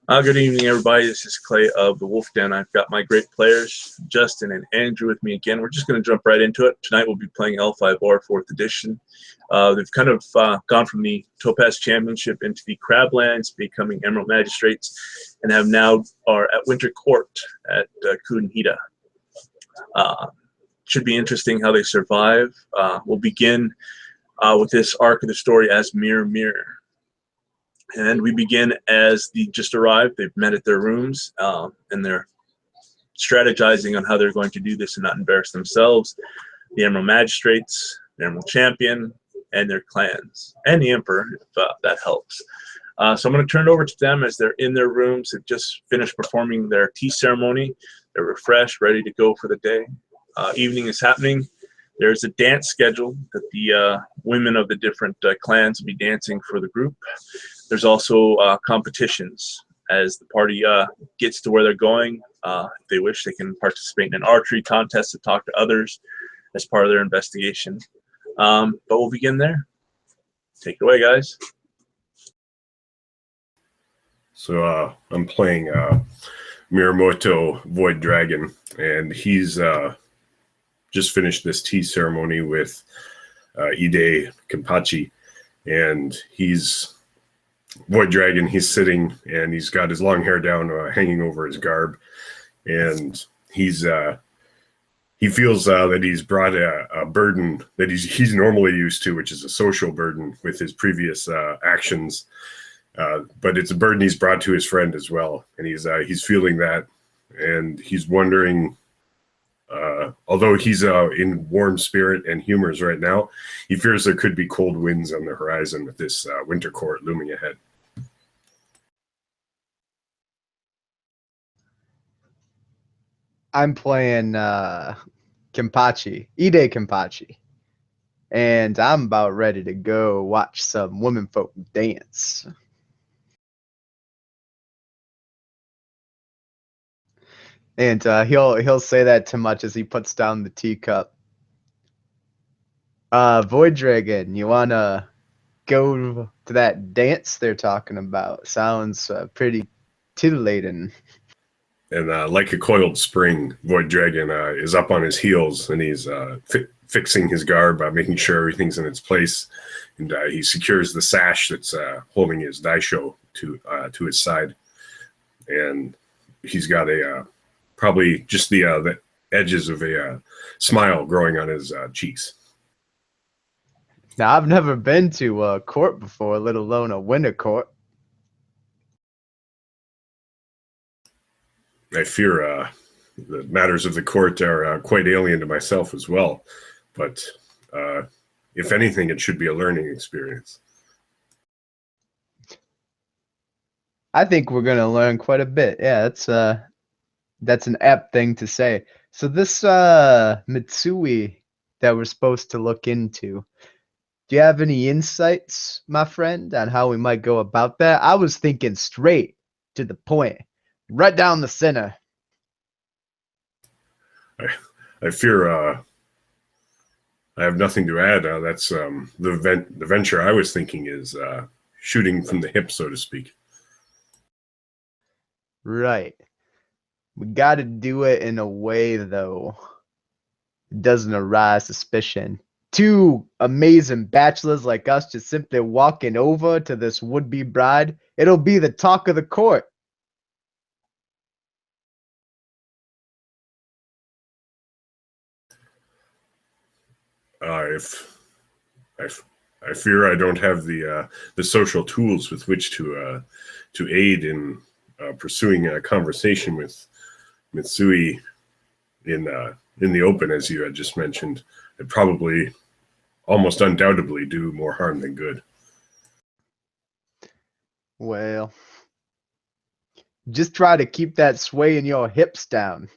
Good evening, everybody. This is Clay of the Wolf Den. I've got my great players, Justin and Andrew, with me again. We're just going to jump right into it. Tonight we'll be playing L5R 4th edition. They've kind of gone from the Topaz Championship into the Crablands, becoming Emerald Magistrates, and have now are at Winter Court at Kyuden Hida. Should be interesting how they survive. We'll begin with this arc of the story as Mirror Mirror. And we begin as the just arrived. They've met at their rooms, and they're strategizing on how they're going to do this and not embarrass themselves. The Emerald Magistrates, the Emerald Champion, and their clans, and the Emperor, if that helps. So I'm going to turn it over to them as they're in their rooms. They've just finished performing their tea ceremony. They're refreshed, ready to go for the day. Evening is happening. There's a dance schedule that the women of the different clans will be dancing for the group. There's also competitions as the party gets to where they're going. If they wish, they can participate in an archery contest to talk to others as part of their investigation. But we'll begin there. Take it away, guys. So I'm playing Miramoto Void Dragon, and he's just finished this tea ceremony with Ide Kenpachi, and he's Void Dragon. He's sitting, and he's got his long hair down, hanging over his garb, and he's he feels that he's brought a burden that he's normally used to, which is a social burden with his previous actions, but it's a burden he's brought to his friend as well, and he's feeling that, and he's wondering. Although he's in warm spirit and humors right now, he fears there could be cold winds on the horizon with this winter court looming ahead. I'm playing Kenpachi, Ide Kenpachi, and I'm about ready to go watch some womenfolk dance. And he'll say that too much as he puts down the teacup. Void Dragon, you wanna go to that dance they're talking about? Sounds pretty titillating. And like a coiled spring, Void Dragon is up on his heels, and he's fixing his garb, making sure everything's in its place, and he secures the sash that's holding his daisho to his side, and he's got a probably just the edges of a smile growing on his cheeks. Now, I've never been to a court before, let alone a winter court. I fear the matters of the court are quite alien to myself as well, but if anything, it should be a learning experience. I think we're gonna learn quite a bit. Yeah, that's an apt thing to say. So this Mitsui that we're supposed to look into, do you have any insights, my friend, on how we might go about that? I was thinking straight to the point, right down the center. I fear I have nothing to add. That's the venture I was thinking is shooting from the hip, so to speak. Right. We got to do it in a way, though, it doesn't arouse suspicion. Two amazing bachelors like us just simply walking over to this would-be bride, it'll be the talk of the court. I fear I don't have the social tools with which to aid in pursuing a conversation with Mitsui in the open, as you had just mentioned. I'd probably, almost undoubtedly, do more harm than good. Well, just try to keep that sway in your hips down.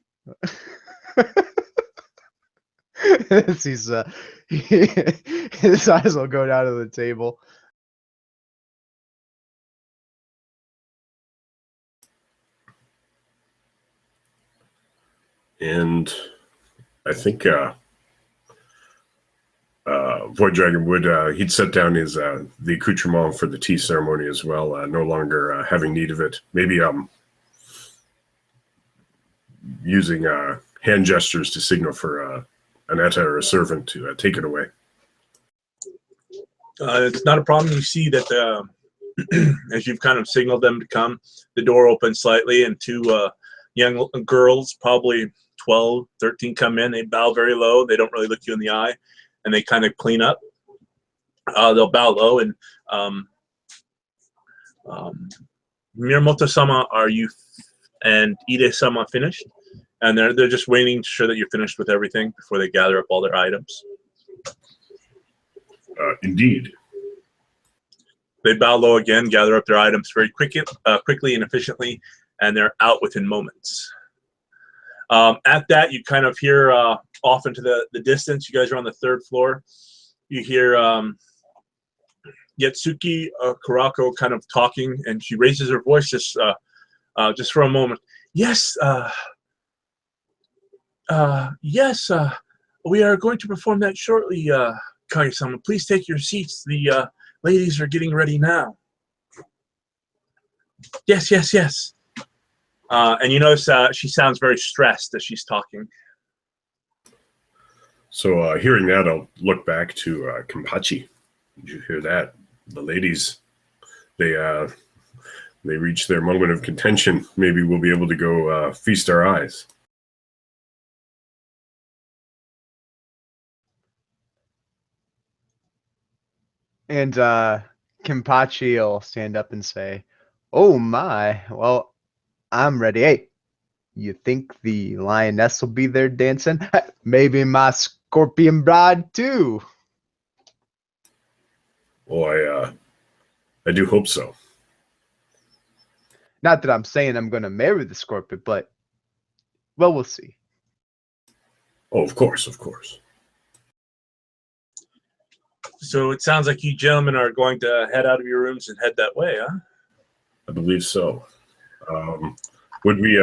His eyes will go down to the table. And I think Void Dragon would he'd set down his the accoutrement for the tea ceremony as well, no longer having need of it. Maybe using hand gestures to signal for Anetta or a servant to take it away. It's not a problem. You see that as you've kind of signaled them to come, the door opens slightly and two young girls, probably 12, 13, come in. They bow very low. They don't really look you in the eye, and they kind of clean up. They'll bow low, and Miyamoto-sama, are you and Ide-sama finished? And they're just waiting to ensure that you're finished with everything before they gather up all their items. Indeed. They bow low again, gather up their items very quickly and efficiently, and they're out within moments. At that, you kind of hear off into the distance. You guys are on the third floor. You hear Yatsuki Kurako kind of talking, and she raises her voice just for a moment. Yes, yes, we are going to perform that shortly, Kage-sama. Please take your seats. The ladies are getting ready now. Yes, yes, yes. And you notice she sounds very stressed as she's talking. So hearing that, I'll look back to Kenpachi. Did you hear that? The ladies, they reach their moment of contention. Maybe we'll be able to go feast our eyes. And Kenpachi will stand up and say, "Oh my, well, I'm ready. Hey, you think the lioness will be there dancing? Maybe my scorpion bride too." Oh, I do hope so. Not that I'm saying I'm going to marry the scorpion, but, well, we'll see. Oh, of course, of course. So it sounds like you gentlemen are going to head out of your rooms and head that way, huh? I believe so. Would we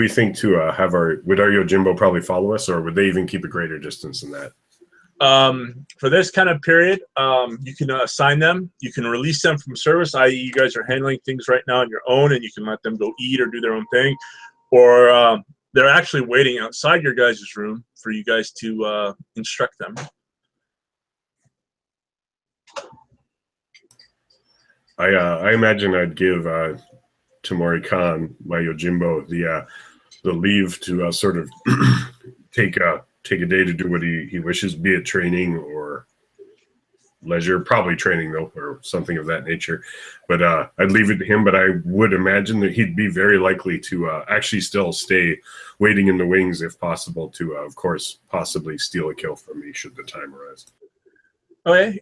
think to have would our Yojimbo probably follow us, or would they even keep a greater distance than that? For this kind of period, you can assign them. You can release them from service, i.e. you guys are handling things right now on your own, and you can let them go eat or do their own thing. Or they're actually waiting outside your guys' room for you guys to instruct them. I imagine I'd give Tamori Khan, my Yojimbo, the leave to sort of take a day to do what he wishes, be it training or leisure, probably training though, or something of that nature. But I'd leave it to him. But I would imagine that he'd be very likely to actually still stay waiting in the wings if possible to, of course, possibly steal a kill from me should the time arise. Okay.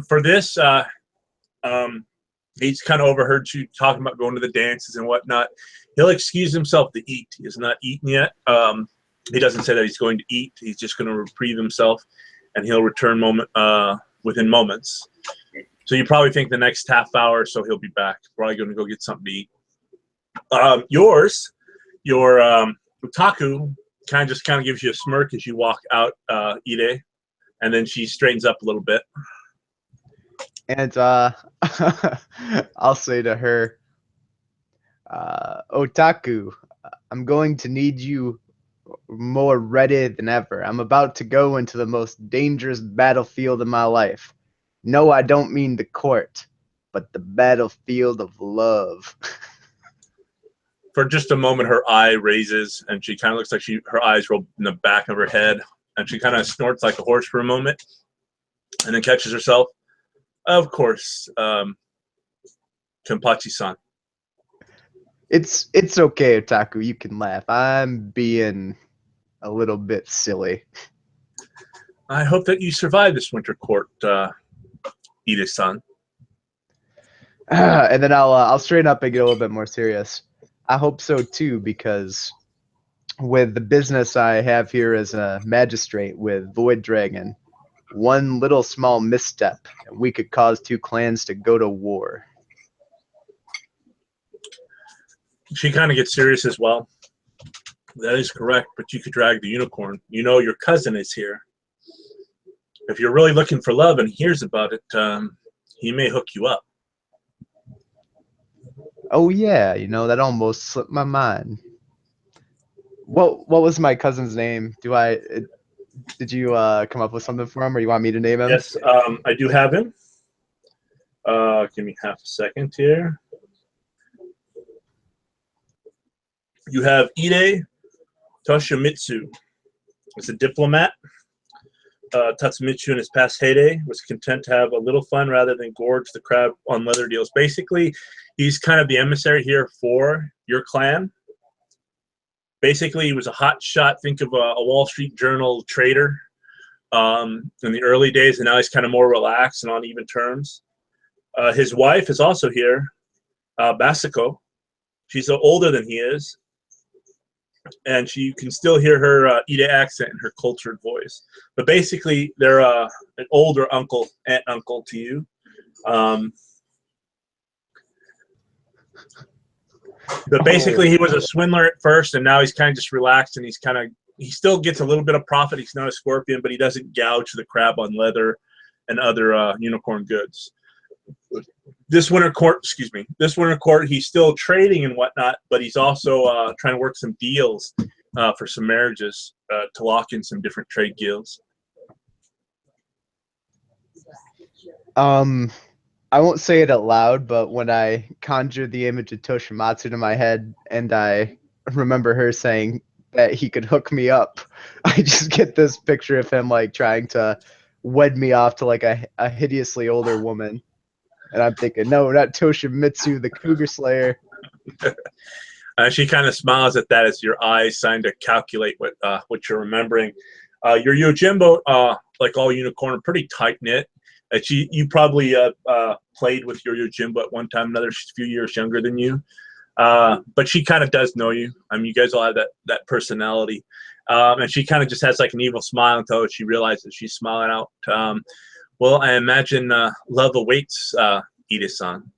For this, he's kind of overheard you talking about going to the dances and whatnot. He'll excuse himself to eat. He has not eaten yet. He doesn't say that he's going to eat. He's just going to reprieve himself, and he'll return within moments. So you probably think the next half hour or so he'll be back. Probably going to go get something to eat. Your Utaku kind of gives you a smirk as you walk out, Ide, and then she straightens up a little bit. And I'll say to her, "Otaku, I'm going to need you more ready than ever. I'm about to go into the most dangerous battlefield of my life. No, I don't mean the court, but the battlefield of love." For just a moment, her eye raises, and she kind of looks like her eyes roll in the back of her head, and she kind of snorts like a horse for a moment, and then catches herself. Of course, Kenpachi-san. It's okay, Otaku. You can laugh. I'm being a little bit silly. I hope that you survive this winter court, Ide-san. And then I'll straighten up and get a little bit more serious. I hope so too, because with the business I have here as a magistrate with Void Dragon, one little small misstep, and we could cause two clans to go to war. She kind of gets serious as well. That is correct, but you could drag the unicorn. You know your cousin is here. If you're really looking for love and hears about it, he may hook you up. Oh yeah, that almost slipped my mind. What was my cousin's name? Did you come up with something for him, or you want me to name him? Yes, I do have him. Give me half a second here. You have Ide Toshimitsu. He's a diplomat. Tatsumitsu in his past heyday was content to have a little fun rather than gorge the crab on leather deals. Basically, he's kind of the emissary here for your clan. Basically, he was a hot shot. Think of a Wall Street Journal trader in the early days, and now he's kind of more relaxed and on even terms. His wife is also here, Basiko. She's older than he is, and you can still hear her Ide accent in her cultured voice. But basically, they're an older aunt uncle to you. But basically, he was a swindler at first, and now he's kind of just relaxed, and he still gets a little bit of profit. He's not a scorpion, but he doesn't gouge the crab on leather and other unicorn goods. This winter court, he's still trading and whatnot, but he's also trying to work some deals for some marriages to lock in some different trade deals. I won't say it out loud, but when I conjure the image of Toshimatsu to my head, and I remember her saying that he could hook me up, I just get this picture of him like trying to wed me off to like a hideously older woman. And I'm thinking, no, not Toshimitsu, the Cougar Slayer. She kind of smiles at that as your eyes sign to calculate what you're remembering. Your Yojimbo, like all unicorn, are pretty tight knit. You probably played with your Yojimbo at one time or another. She's a few years younger than you, but she kind of does know you. I mean, you guys all have that personality, and she kind of just has like an evil smile until she realizes she's smiling out. Well, I imagine love awaits Ida-san.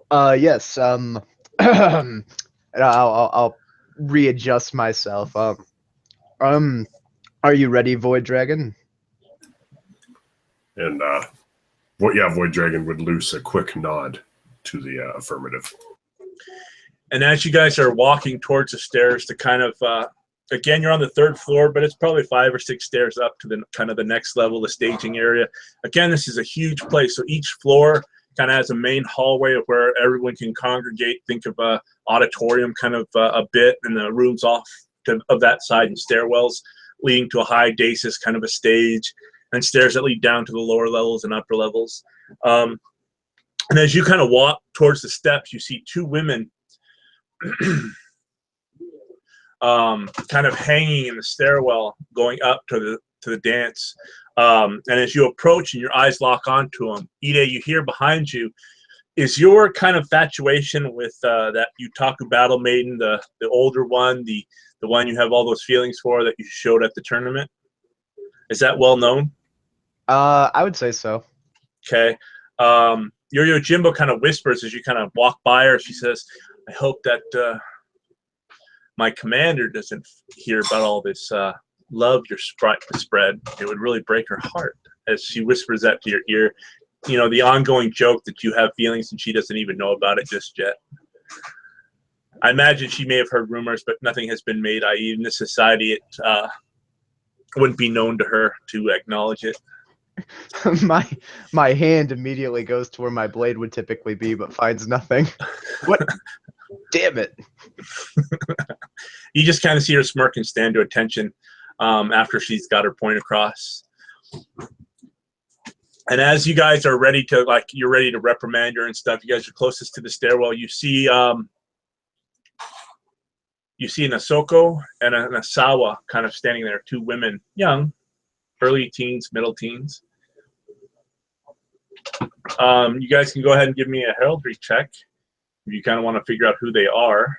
Yes. I'll readjust myself. Are you ready, Void Dragon? And Void Dragon would loose a quick nod to the affirmative. And as you guys are walking towards the stairs to kind of again, you're on the third floor, but it's probably 5 or 6 stairs up to the kind of the next level, the staging area. Again, this is a huge place. So each floor kind of has a main hallway of where everyone can congregate. Think of a auditorium kind of a bit, and the rooms off of that side, and stairwells leading to a high daïs, kind of a stage, and stairs that lead down to the lower levels and upper levels. And as you kind of walk towards the steps, you see 2 women kind of hanging in the stairwell going up to the dance. And as you approach and your eyes lock onto them, Ide, you hear behind you, is your kind of infatuation with that Yutaku battle maiden, the older one, the one you have all those feelings for that you showed at the tournament? Is that well known? I would say so. Okay. Your Yojimbo kind of whispers as you kind of walk by her. She says, I hope that my commander doesn't hear about all this love you're spread. It would really break her heart. As she whispers that to your ear, the ongoing joke that you have feelings and she doesn't even know about it just yet. I imagine she may have heard rumors, but nothing has been made, i.e. in this society, it wouldn't be known to her to acknowledge it. my hand immediately goes to where my blade would typically be, but finds nothing. What? Damn it. You just kind of see her smirk and stand to attention after she's got her point across. And as you guys are ready to, you're ready to reprimand her and stuff, you guys are closest to the stairwell. You see an Asoko and an Asawa kind of standing there, 2 women, young, early teens, middle teens. You guys can go ahead and give me a heraldry check if you kind of want to figure out who they are.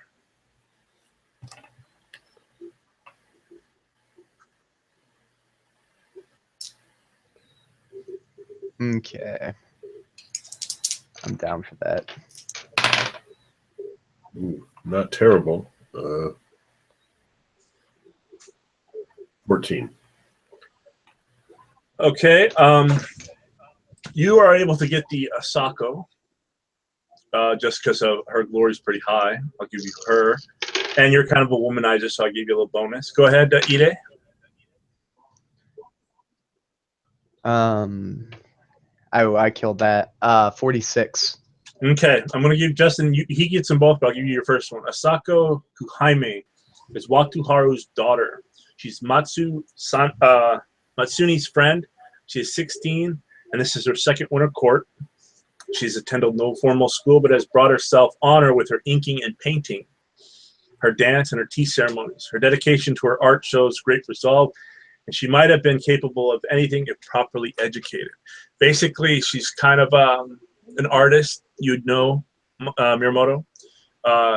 Okay. I'm down for that. Ooh, not terrible. 14. Okay. You are able to get the Asako. Just because of her glory is pretty high. I'll give you her. And you're kind of a womanizer, so I'll give you a little bonus. Go ahead, Ide. I killed that. 46. Okay, I'm going to give Justin, he gets them both, but I'll give you your first one. Asako Kuhaime is Watuharu's daughter. She's Matsune's friend. She is 16, and this is her second winter court. She's attended no formal school, but has brought herself honor with her inking and painting, her dance, and her tea ceremonies. Her dedication to her art shows great resolve, and she might have been capable of anything if properly educated. Basically, she's kind of an artist, you'd know, Miyamoto.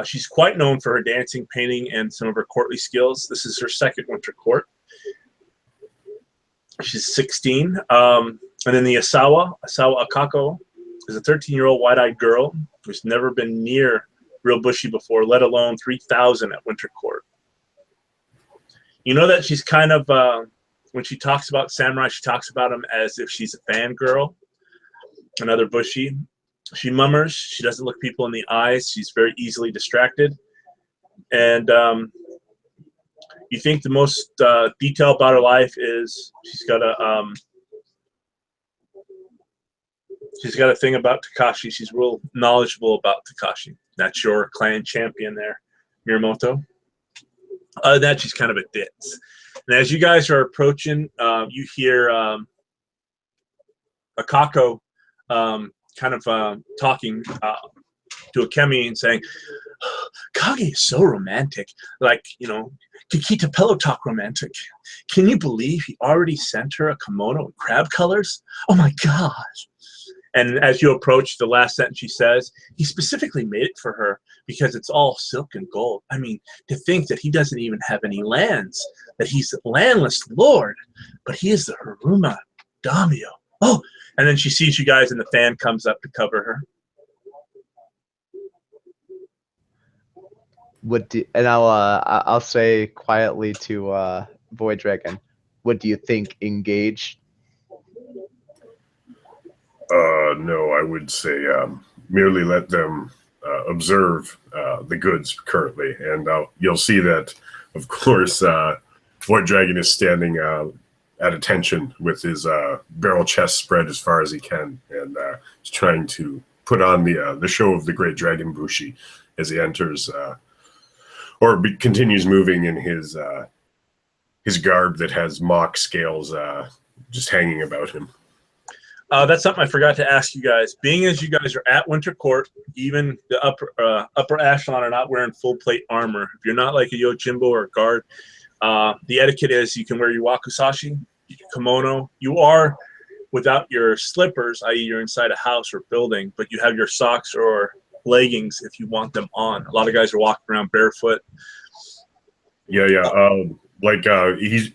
She's quite known for her dancing, painting, and some of her courtly skills. This is her second winter court. She's 16. And then the Asawa Akako, is a 13-year-old wide-eyed girl who's never been near real bushy before, let alone 3,000 at winter court. You know that she's kind of, when she talks about samurai, she talks about him as if she's a fangirl. Another bushy. She mummers. She doesn't look people in the eyes. She's very easily distracted. And you think the most detail about her life is she's got a thing about Takashi. She's real knowledgeable about Takashi. That's your clan champion there, Miyamoto. Other than that, she's kind of a ditz. And as you guys are approaching, you hear Akako kind of talking to Akemi and saying, Kage is so romantic. Like, you know, Kikita pillow talk romantic. Can you believe he already sent her a kimono in crab colors? Oh my gosh. And as you approach, the last sentence she says, he specifically made it for her because it's all silk and gold. I mean, to think that he doesn't even have any lands, that he's a landless lord, but he is the Haruma Daimyo. Oh, and then she sees you guys and the fan comes up to cover her. And I'll say quietly to Void Dragon, what do you think? Engage? No, I would say merely let them observe the goods currently, and you'll see that, of course, Void Dragon is standing at attention with his barrel chest spread as far as he can, and he's trying to put on the show of the Great Dragon Bushi as he enters, continues moving in his garb that has mock scales just hanging about him. That's something I forgot to ask you guys. Being as you guys are at Winter Court, even the upper echelon are not wearing full plate armor. If you're not like a Yojimbo or a guard, the etiquette is you can wear your wakizashi, your kimono. You are without your slippers, i.e. you're inside a house or building, but you have your socks or leggings if you want them on. A lot of guys are walking around barefoot. Yeah. He's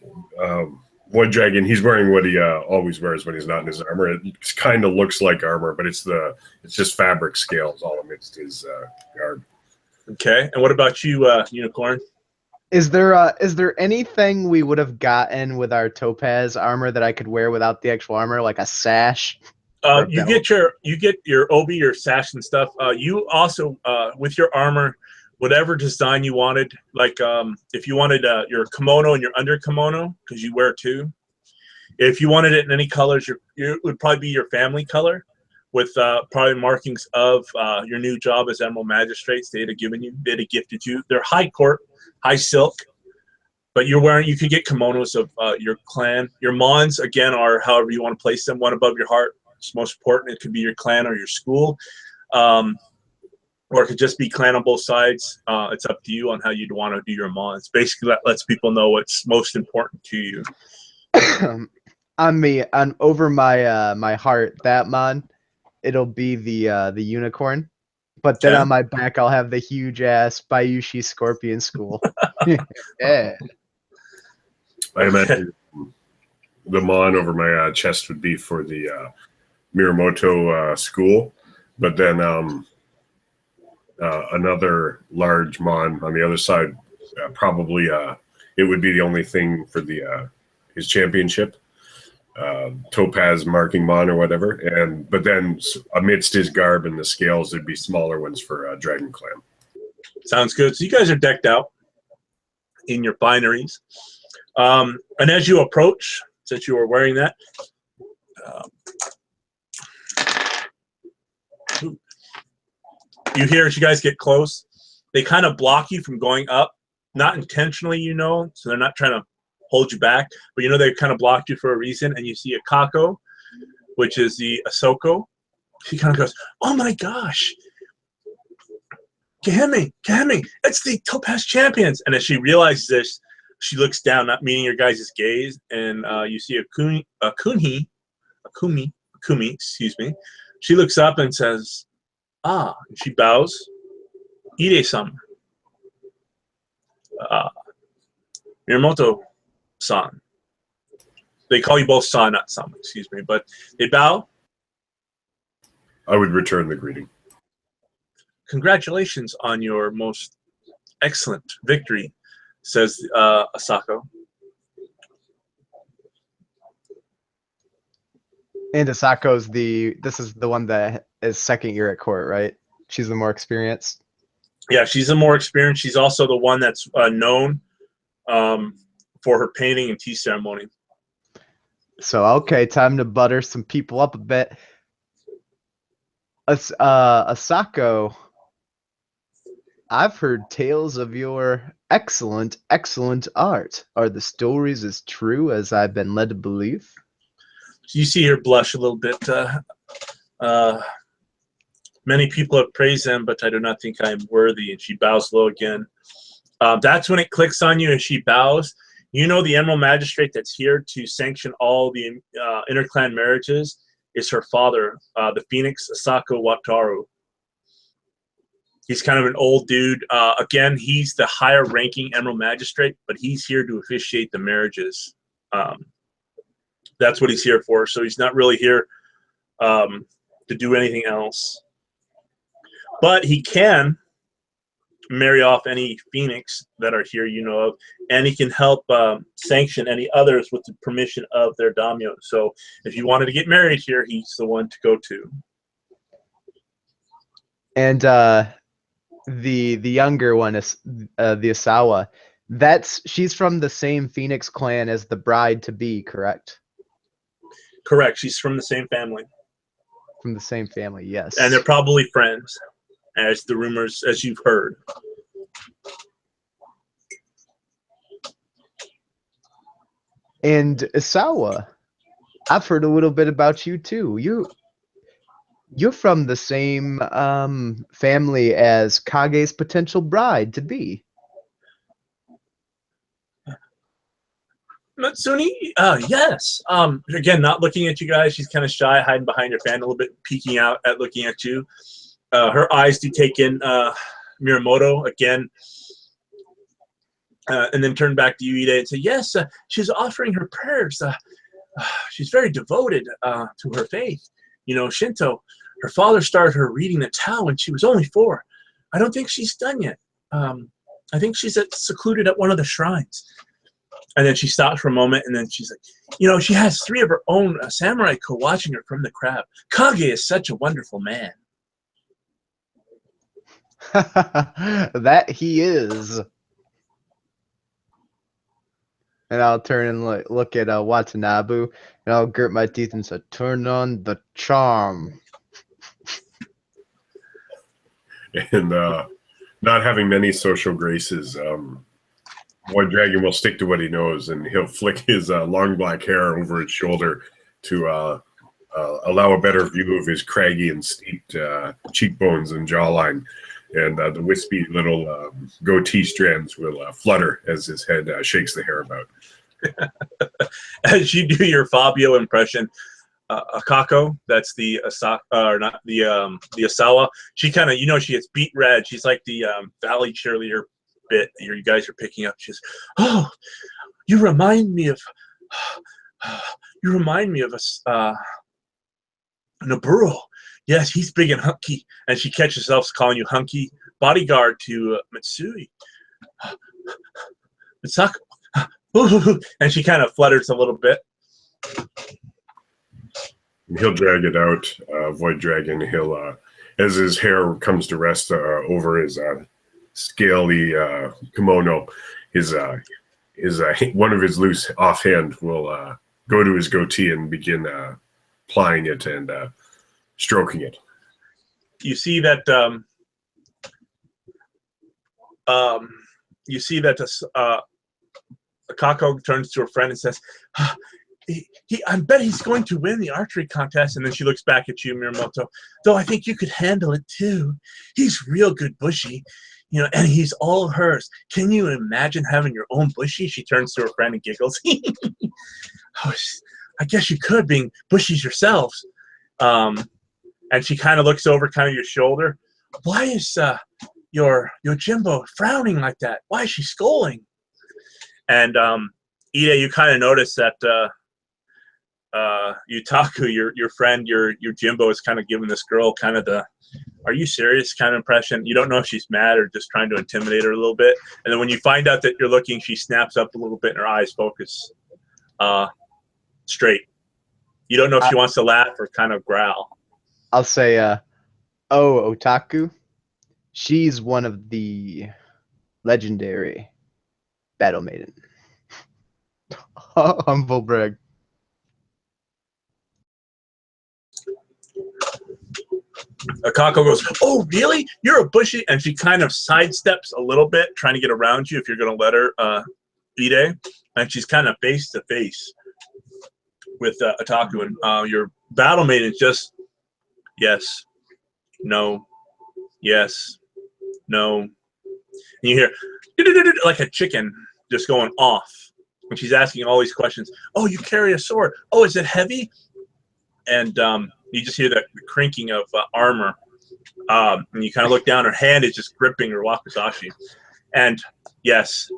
Void Dragon. He's wearing what he always wears when he's not in his armor. It kind of looks like armor, but it's just fabric scales all amidst his garb. Okay, and what about you, Unicorn? Is there anything we would have gotten with our topaz armor that I could wear without the actual armor, like a sash? You get your obi, your sash and stuff. You also with your armor, whatever design you wanted, like if you wanted your kimono and your under kimono, because you wear two. If you wanted it in any colors, it would probably be your family color, with probably markings of your new job as Emerald Magistrates. They'd have gifted you. They're high court, high silk, but you could get kimonos of your clan. Your mons, again, are however you want to place them, one above your heart. It's most important. It could be your clan or your school. Or it could just be clan on both sides. It's up to you on how you'd want to do your mons. Basically, that lets people know what's most important to you. Over my heart, that mon, it'll be the unicorn. But then on my back, I'll have the huge ass Bayushi Scorpion School. Yeah. I imagine the mon over my chest would be for the Miyamoto school, but then another large mon on the other side, probably it would be the only thing for the his championship. topaz marking mon or whatever, but then amidst his garb and the scales, there'd be smaller ones for Dragon Clan. Sounds good. So you guys are decked out in your fineries, and as you approach, since you are wearing that, you hear as you guys get close, they kind of block you from going up, not intentionally, so they're not trying to hold you back, but they kind of blocked you for a reason. And you see a Kako, which is the Ahsoka. She kind of goes, "Oh my gosh, Kahemi, it's the Topaz Champions." And as she realizes this, she looks down, not meeting your guys' gaze, and you see a Kumi, excuse me. She looks up and says, "Ah," and she bows. "Ide-san, Miyamoto-san." They call you both san, not san, excuse me, but they bow. I would return the greeting. "Congratulations on your most excellent victory," says Asako. And Asako's this is the one that is second year at court, right? She's the more experienced. Yeah, she's the more experienced. She's also the one that's known for her painting and tea ceremony. So, okay, time to butter some people up a bit. Asako, I've heard tales of your excellent art. Are the stories as true as I've been led to believe? You see her blush a little bit. Many people have praised them, but I do not think I am worthy. And she bows low again. That's when it clicks on you as she bows. The Emerald Magistrate that's here to sanction all the interclan marriages is her father, the Phoenix Asako Wataru. He's kind of an old dude. Again, he's the higher ranking Emerald Magistrate, but he's here to officiate the marriages. That's what he's here for. So he's not really here to do anything else. But he can marry off any Phoenix that are here, of, and he can help sanction any others with the permission of their daimyo. So if you wanted to get married here, he's the one to go to. And the younger one is the Asawa. She's from the same Phoenix clan as the bride to be, correct? Correct. She's from the same family. From the same family, yes. And they're probably friends, as the rumors, as you've heard. And Asawa, I've heard a little bit about you too. You're from the same family as Kage's potential bride to be. Matsuni, yes. Again, not looking at you guys. She's kind of shy, hiding behind her fan a little bit, peeking out at looking at you. Her eyes do take in Miyamoto again, and then turn back to you, Ide, and say, "Yes, she's offering her prayers. She's very devoted to her faith. Shinto. Her father started her reading the Tao when she was only 4. I don't think she's done yet. I think she's secluded at one of the shrines." And then she stops for a moment, and then she's like, she has 3 of her own samurai watching her from the crowd. Kage is such a wonderful man. That he is. And I'll turn and look at Watanabe, and I'll grit my teeth and say, "Turn on the charm." And not having many social graces, Void Dragon will stick to what he knows, and he'll flick his long black hair over his shoulder to allow a better view of his craggy and steeped cheekbones and jawline. And the wispy little goatee strands will flutter as his head shakes the hair about. As you do your Fabio impression, Akako, that's the Asawa. She kind of, she gets beet red. She's like the Valley cheerleader bit you guys are picking up. She's, "Oh, you remind me of Naburo. Yes, he's big and hunky." And she catches herself calling you hunky. "Bodyguard to Matsui. Misako." And she kind of flutters a little bit. He'll drag it out. Void Dragon. He'll as his hair comes to rest over his scaly kimono, his one of his loose offhand will go to his goatee and begin plying it and stroking it. You see that Akako turns to her friend and says, I bet he's going to win the archery contest. And then she looks back at you, Miyamoto. Though I think you could handle it too. He's real good bushy, and he's all hers. Can you imagine having your own bushy? She turns to her friend and giggles. Oh, I guess you could, being bushies yourselves. And she kind of looks over kind of your shoulder. Why is your Jimbo frowning like that? Why is she scolding? And Ida, you kind of notice that Yutaku, your friend, your Jimbo, is kind of giving this girl kind of the "Are you serious?" kind of impression. You don't know if she's mad or just trying to intimidate her a little bit. And then when you find out that you're looking, she snaps up a little bit and her eyes focus straight. You don't know if she wants to laugh or kind of growl. I'll say, oh, Otaku, she's one of the legendary battle maiden. Humble brag. Akako goes, "Oh, really? You're a bushy?" And she kind of sidesteps a little bit, trying to get around you if you're going to let her, Ide. And she's kind of face to face with Otaku. And your battle maiden is just, yes, no, yes, no. And you hear, like a chicken just going off. And she's asking all these questions. Oh, you carry a sword. Oh, is it heavy? And you just hear the crinking of armor. And you kind of look down. Her hand is just gripping her wakizashi. And yes,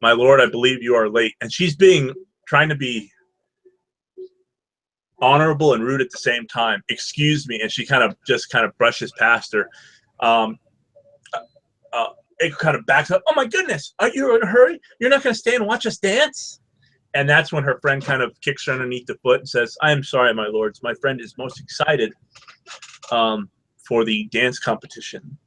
my lord, I believe you are late. And she's trying to be honorable and rude at the same time. Excuse me. And she kind of brushes past her. It kind of backs up. Oh my goodness, are you in a hurry? You're not going to stay and watch us dance? And that's when her friend kind of kicks her underneath the foot and says, I am sorry, my lords. My friend is most excited for the dance competition.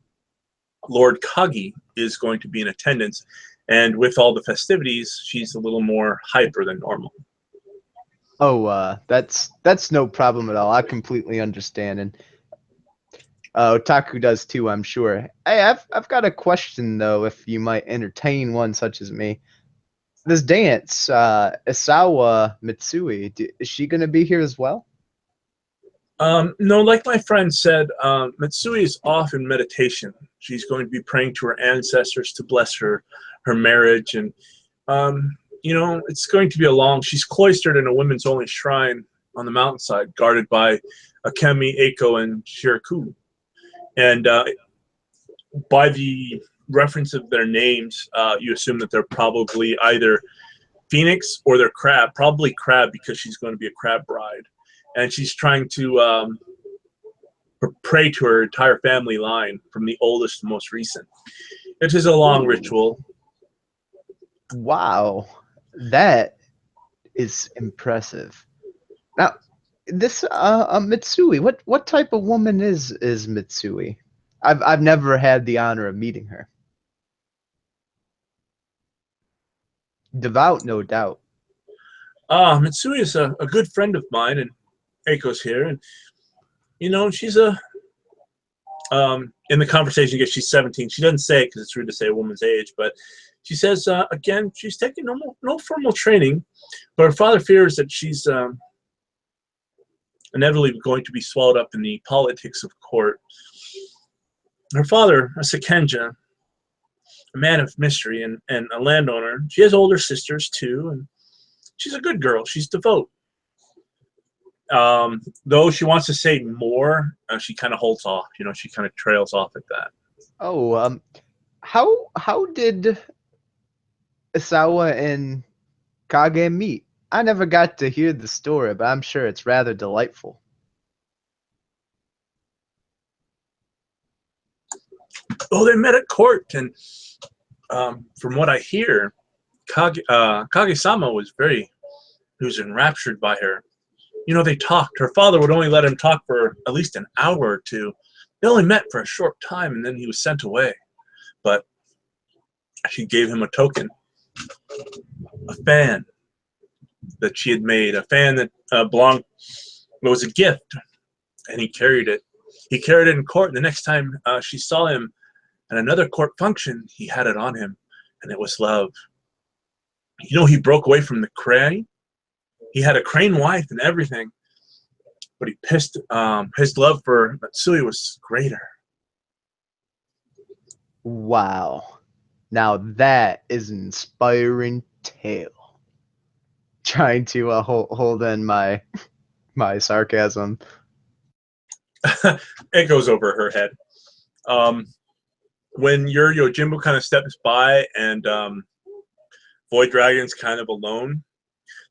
Lord Kagi is going to be in attendance. And with all the festivities, she's a little more hyper than normal. Oh, that's no problem at all. I completely understand. And Otaku does too, I'm sure. Hey, I've got a question though, if you might entertain one such as me. This dance, Isawa Mitsui, is she going to be here as well? No, like my friend said, Mitsui is off in meditation. She's going to be praying to her ancestors to bless her marriage. And, it's going to be she's cloistered in a women's only shrine on the mountainside, guarded by Akemi, Eiko, and Shiraku. And by the reference of their names, you assume that they're probably either Phoenix or they're Crab. Probably Crab, because she's going to be a Crab bride. And she's trying to pray to her entire family line from the oldest to most recent. It is a long ritual. Wow, that is impressive. Now, this Mitsui, what type of woman is Mitsui? I've never had the honor of meeting her. Devout, no doubt. Mitsui is a good friend of mine, and Eiko's here, and she's in the conversation, I guess she's 17. She doesn't say it because it's rude to say a woman's age, but she says again she's taking no formal training, but her father fears that she's inevitably going to be swallowed up in the politics of court. Her father, a Sekenja, a man of mystery and a landowner. She has older sisters too, and she's a good girl. She's devout. Though she wants to say more, she kind of holds off. She kind of trails off at that. Oh, how did Isawa and Kage meet? I never got to hear the story, but I'm sure it's rather delightful. Oh, they met at court, and from what I hear, Kage-sama was enraptured by her. You know, they talked. Her father would only let him talk for at least an hour or two. They only met for a short time, and then he was sent away. But she gave him a token, a fan that she had made, a fan that belonged, it was a gift, and he carried it. He carried it in court, and the next time she saw him at another court function, he had it on him, and it was love. You know, he broke away from the crane. He had a crane wife and everything, but he pissed. His love for Matsui was greater. Wow. Now that is an inspiring tale. Trying to hold in my sarcasm. It goes over her head. When your Yojimbo kind of steps by and Void Dragon's kind of alone,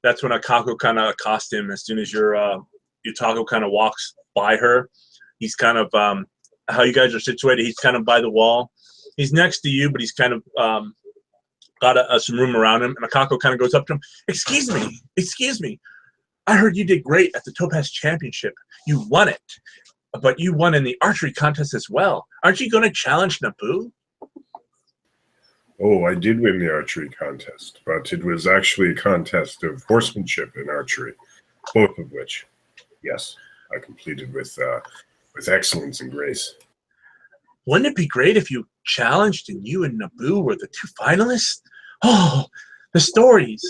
that's when Akako kind of accosts him. As soon as your Yutako kind of walks by her, he's kind of how you guys are situated. He's kind of by the wall. He's next to you, but he's kind of got some room around him. And Akako kind of goes up to him. Excuse me. I heard you did great at the Topaz Championship. You won it, but you won in the archery contest as well. Aren't you going to challenge Naboo? Oh, I did win the archery contest, but it was actually a contest of horsemanship and archery, both of which, yes, I completed with excellence and grace. Wouldn't it be great if you challenged and you and Naboo were the two finalists? Oh, the stories.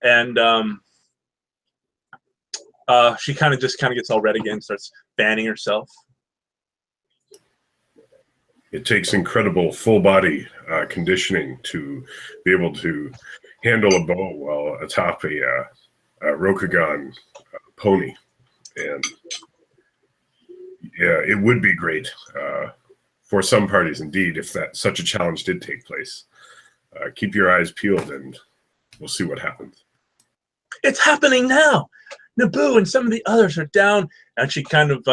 And she kind of gets all red again, starts fanning herself. It takes incredible full body conditioning to be able to handle a bow while atop a Rokugan pony. And yeah, it would be great for some parties indeed if such a challenge did take place. Keep your eyes peeled and we'll see what happens. It's happening now. Naboo and some of the others are down. And she kind of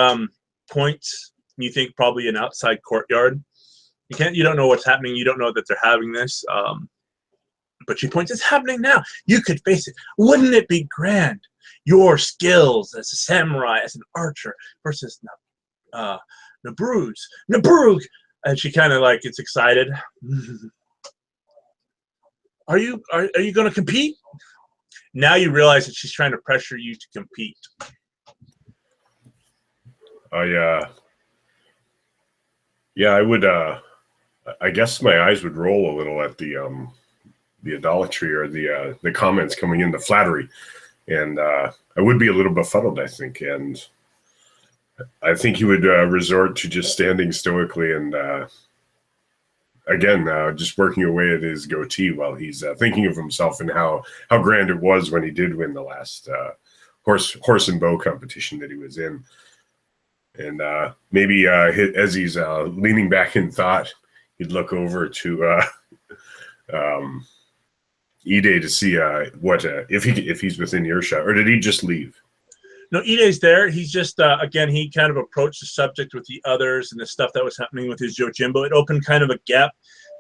points, you think probably an outside courtyard. You don't know what's happening. You don't know that they're having this. But she points, it's happening now. You could face it. Wouldn't it be grand? Your skills as a samurai, as an archer, versus Naboo's. Naboo! And she kind of like gets excited. Are you going to compete? Now you realize that she's trying to pressure you to compete. Yeah, I would. I guess my eyes would roll a little at the idolatry or the comments coming in, the flattery, and I would be a little befuddled, I think, and I think he would resort to just standing stoically and again just working away at his goatee while he's thinking of himself and how grand it was when he did win the last horse and bow competition that he was in. And maybe as he's leaning back in thought, he'd look over to Ide to see what if he's within earshot, or did he just leave? No, Ide's there. He's just again, he kind of approached the subject with the others and the stuff that was happening with his Yojimbo. It opened kind of a gap,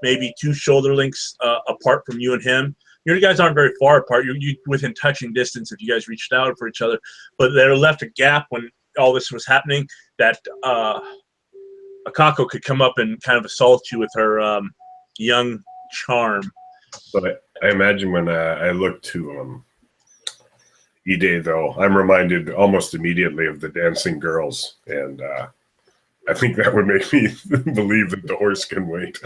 maybe 2 shoulder lengths apart from you and him. You guys aren't very far apart. You're within touching distance if you guys reached out for each other, but there left a gap when all this was happening that Akako could come up and kind of assault you with her young charm. But I imagine when I look to Ide, though, I'm reminded almost immediately of the dancing girls, and I think that would make me believe that the horse can wait.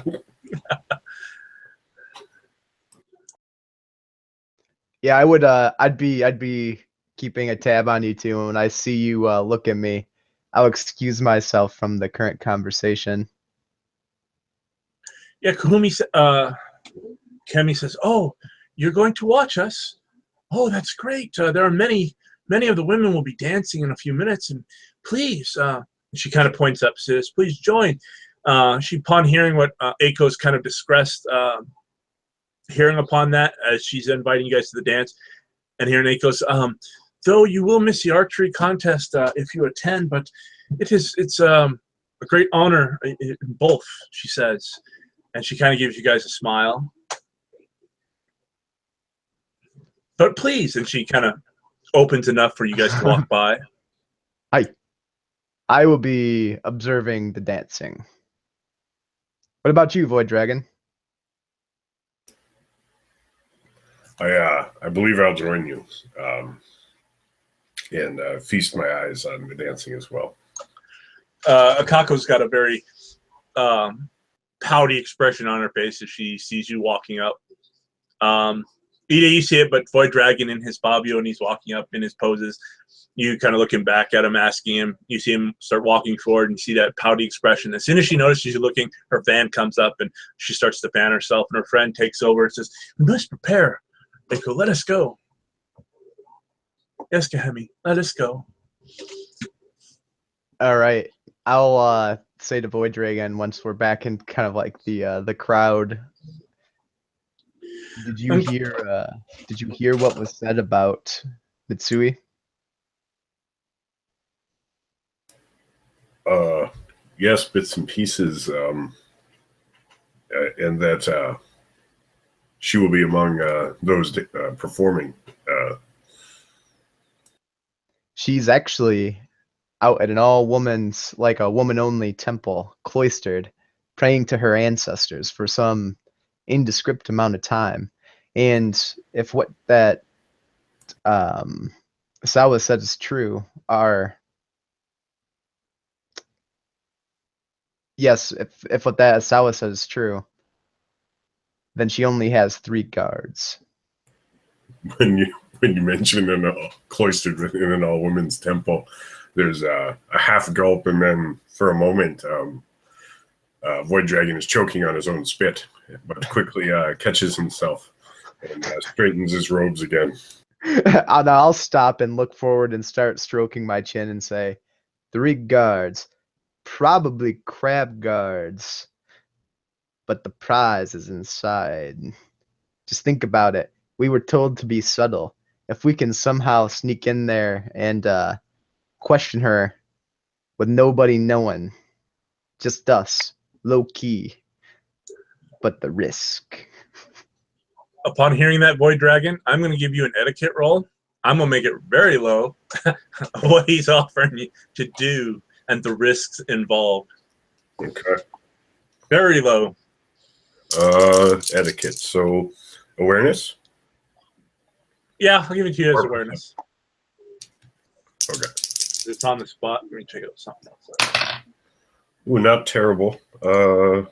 Yeah, I would. I'd be keeping a tab on you two. And when I see you look at me, I'll excuse myself from the current conversation. Yeah, Kemi says, "Oh, you're going to watch us? Oh, that's great. There are many of the women will be dancing in a few minutes, and please." She kind of points up, says, "Please join." Upon hearing what Aiko's kind of distressed, hearing upon that as she's inviting you guys to the dance, and hearing Aiko's, though you will miss the archery contest if you attend, but it's a great honor in both, she says, and she kind of gives you guys a smile. But please, and she kind of opens enough for you guys to walk by. I will be observing the dancing. What about you, Void Dragon? I believe I'll join you, and feast my eyes on the dancing as well. Akako's got a very pouty expression on her face as she sees you walking up. Ida, you see it, but Void Dragon in his Fabio, and he's walking up in his poses. You kind of looking back at him, asking him. You see him start walking forward, and you see that pouty expression. As soon as she notices you looking, her fan comes up, and she starts to fan herself, and her friend takes over and says, "We must prepare. Eiko, let us go. Yes, Kahemi, let us go." All right. I'll say to Void Dragon once we're back in kind of like the crowd. Did you hear what was said about Mitsui? Yes, bits and pieces, and that she will be among those performing. She's actually out at an all-woman's, like a woman-only temple, cloistered, praying to her ancestors for some indescript amount of time. And if what that Sawa said is true, if what that Sawa said is true, then she only has 3 guards. When you mention cloistered in an all women's temple, there's a half gulp, and then for a moment, Void Dragon is choking on his own spit, but quickly catches himself and straightens his robes again. And I'll stop and look forward and start stroking my chin and say, 3 guards, probably crab guards, but the prize is inside. Just think about it. We were told to be subtle. If we can somehow sneak in there and question her with nobody knowing, just us, low key, but the risk. Upon hearing that, Void Dragon, I'm going to give you an etiquette roll. I'm going to make it very low what he's offering you to do and the risks involved. Okay. Very low. Etiquette. So awareness? Yeah, I'll give it to you as awareness. Okay. It's on the spot. Let me check out something else. Ooh, not terrible.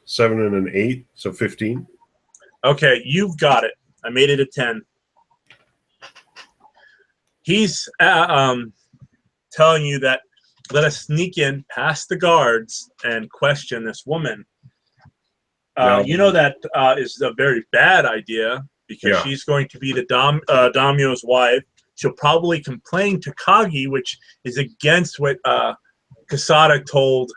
7 and an 8, so 15. Okay, you've got it. I made it a 10. He's telling you that let us sneak in past the guards and question this woman. You know that is a very bad idea because she's going to be the daimyo's wife. She'll probably complain to Kagi, which is against what Kasada told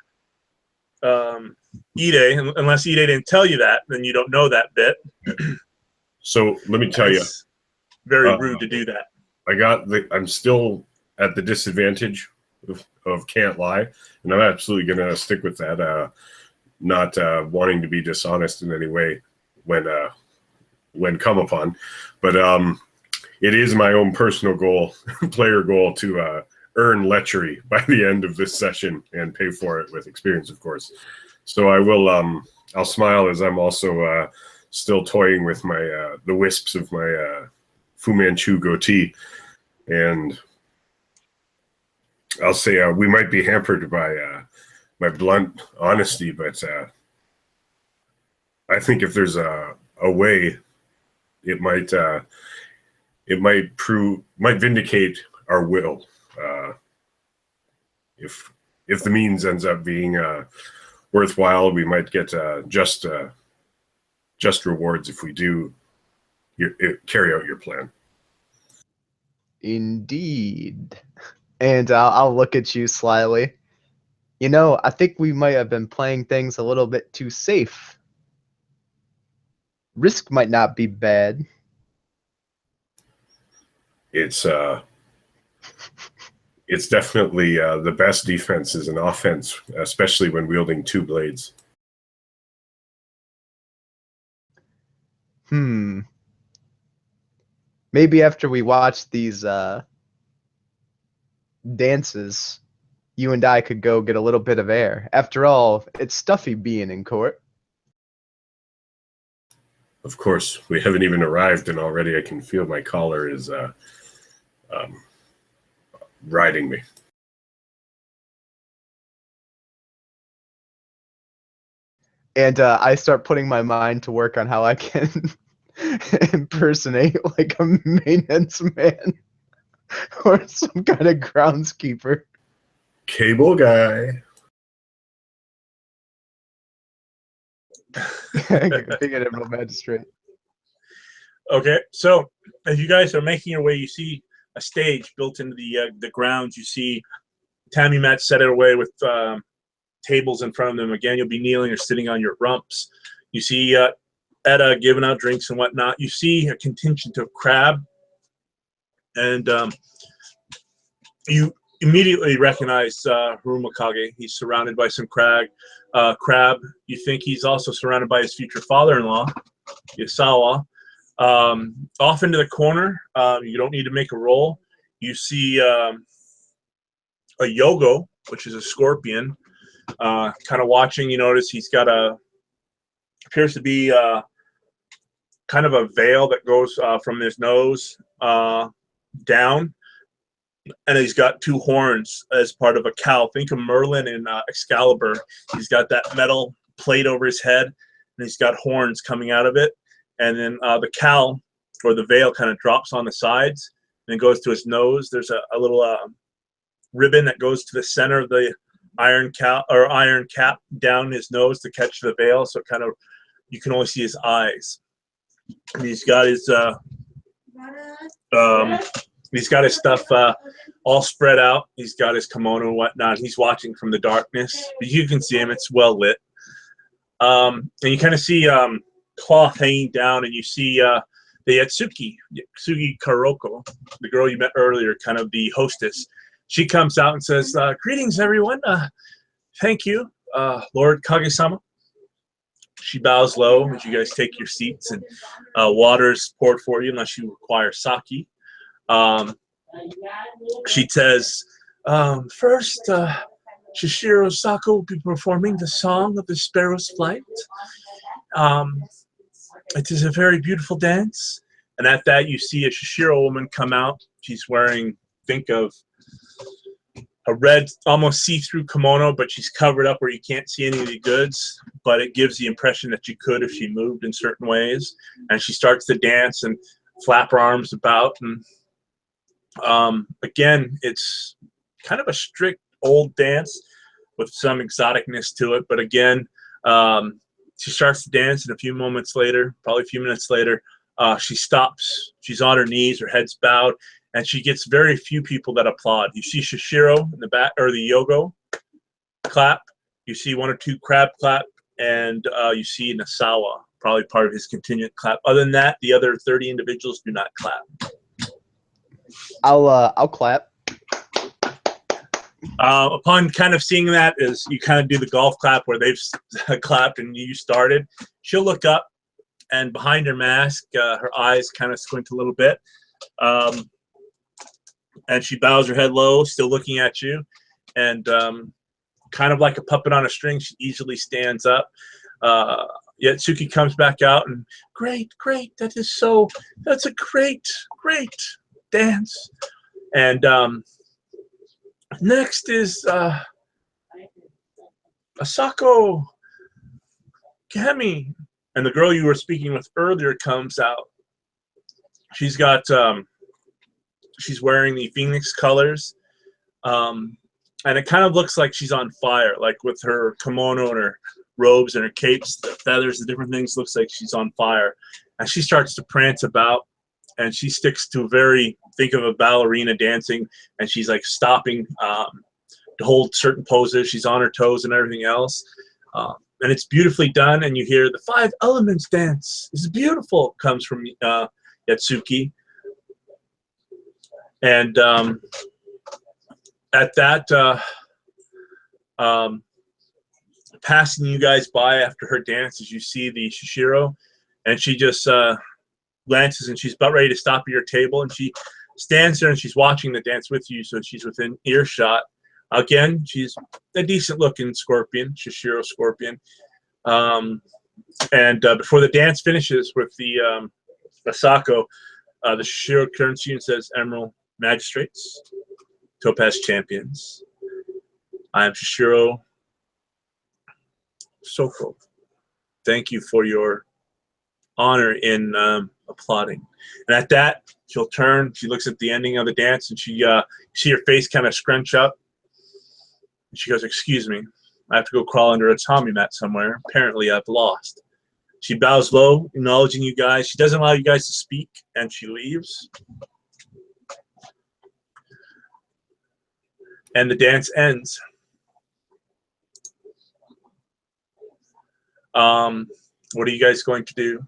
Ide. Unless Ide didn't tell you that, then you don't know that bit. So let me tell you, very rude to do that. I'm still at the disadvantage of can't lie, and I'm absolutely going to stick with that. Not wanting to be dishonest in any way when come upon, but it is my own personal goal, player goal, to earn lechery by the end of this session and pay for it with experience, of course. So I will. I'll smile as I'm also still toying with my the wisps of my Fu Manchu goatee, and I'll say we might be hampered by my blunt honesty, but I think if there's a way, it might vindicate our will. If the means ends up being worthwhile, we might get just rewards if we do carry out your plan. Indeed. And I'll look at you slyly. You know, I think we might have been playing things a little bit too safe. Risk might not be bad. It's definitely the best defense is an offense, especially when wielding 2 blades. Maybe after we watch these dances, you and I could go get a little bit of air. After all, it's stuffy being in court. Of course, we haven't even arrived, and already I can feel my collar is riding me. And I start putting my mind to work on how I can impersonate like a maintenance man or some kind of groundskeeper. Cable guy. Being an emerald magistrate. Okay, so as you guys are making your way, you see a stage built into the grounds. You see Tammy Matt set it away with tables in front of them. Again, you'll be kneeling or sitting on your rumps. You see Etta giving out drinks and whatnot. You see a contingent of crab, and you immediately recognize Harumakage. He's surrounded by some crab. You think he's also surrounded by his future father-in-law, Yasawa. Off into the corner, you don't need to make a roll. You see a Yogo, which is a scorpion, kind of watching. You notice he's got appears to be kind of a veil that goes from his nose down, and he's got two horns as part of a cowl. Think of Merlin in Excalibur. He's got that metal plate over his head, and he's got horns coming out of it. And then the cowl or the veil kind of drops on the sides and goes to his nose. There's a little ribbon that goes to the center of the iron cap down his nose to catch the veil, so kind of you can only see his eyes. And he's got his stuff all spread out. He's got his kimono and whatnot. He's watching from the darkness, but you can see him. It's well lit. And you kind of see cloth hanging down, and you see the Yatsuki Karoko, the girl you met earlier, kind of the hostess. She comes out and says, "Greetings, everyone. Thank you, Lord Kage-sama." She bows low as you guys take your seats, and water is poured for you unless you require sake. She says, "First, Shishiro Sako will be performing the Song of the Sparrow's Flight. It is a very beautiful dance." And at that, you see a Shishiro woman come out. She's wearing, think of a red, almost see-through kimono, but she's covered up where you can't see any of the goods, but it gives the impression that you could if she moved in certain ways. And she starts to dance and flap her arms about. And again, it's kind of a strict old dance with some exoticness to it. But again, she starts to dance, and a few moments later, probably a few minutes later, she stops. She's on her knees, her head's bowed, and she gets very few people that applaud. You see Shishiro in the back, or the Yogo clap. You see one or two crab clap, and you see Nasawa, probably part of his contingent, clap. Other than that, the other 30 individuals do not clap. I'll clap. Upon kind of seeing that, is you kind of do the golf clap where they've clapped and you started. She'll look up, and behind her mask, her eyes kind of squint a little bit. And she bows her head low, still looking at you. And kind of like a puppet on a string, she easily stands up. Yatsuki comes back out, and great, that's a great dance. And next is Asako Kemi. And the girl you were speaking with earlier comes out. She's got, she's wearing the Phoenix colors. And it kind of looks like she's on fire, like with her kimono and her robes and her capes, the feathers, the different things, looks like she's on fire. And she starts to prance about, and she sticks to think of a ballerina dancing, and she's like stopping to hold certain poses. She's on her toes and everything else. And it's beautifully done, and you hear the 5 elements dance. It's beautiful, comes from Yatsuki. And at that, passing you guys by after her dance, as you see the Shishiro, and she just glances, and she's about ready to stop at your table, and she stands there and she's watching the dance with you, so she's within earshot. Again, she's a decent-looking scorpion, Shishiro scorpion. Before the dance finishes with the Asako, the Shishiro turns to you and says, Emerald Magistrates, Topaz Champions, I am Shishiro Soko. Thank you for your honor in applauding. And at that, she'll turn, she looks at the ending of the dance, and she see her face kind of scrunch up. And she goes, excuse me, I have to go crawl under a Tommy mat somewhere. Apparently I've lost. She bows low, acknowledging you guys. She doesn't allow you guys to speak, and she leaves. And the dance ends. What are you guys going to do?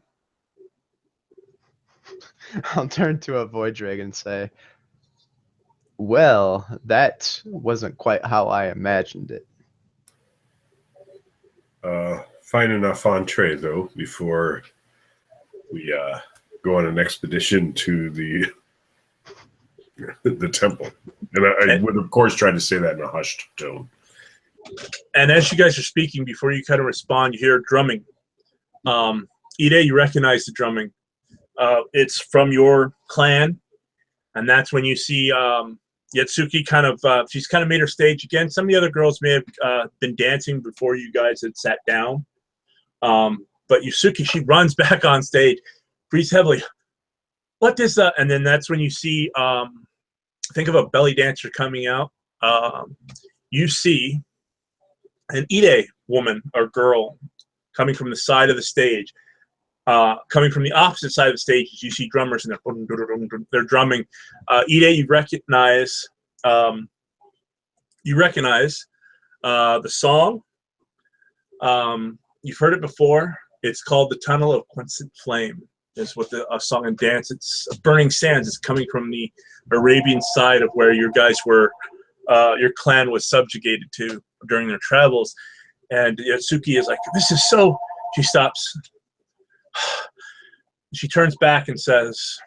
I'll turn to a void dragon and say, well, that wasn't quite how I imagined it. Fine enough entree, though, before we go on an expedition to the temple. And I would, of course, try to say that in a hushed tone. And as you guys are speaking, before you kind of respond, you hear drumming. Ide, you recognize the drumming. It's from your clan, and that's when you see Yatsuki kind of, she's kind of made her stage again. Some of the other girls may have been dancing before you guys had sat down. But Yatsuki, she runs back on stage, breathes heavily. What is that? And then that's when you see, think of a belly dancer coming out. You see an Ide woman or girl coming from the side of the stage. Coming from the opposite side of the stage, you see drummers and they're drumming. Ide, you recognize the song. You've heard it before. It's called "The Tunnel of Quinsent Flame." Is what the song and dance. It's Burning Sands. It's coming from the Arabian side of where your guys were, your clan was subjugated to during their travels. And Yatsuki is like, "This is so." She stops. She turns back and says,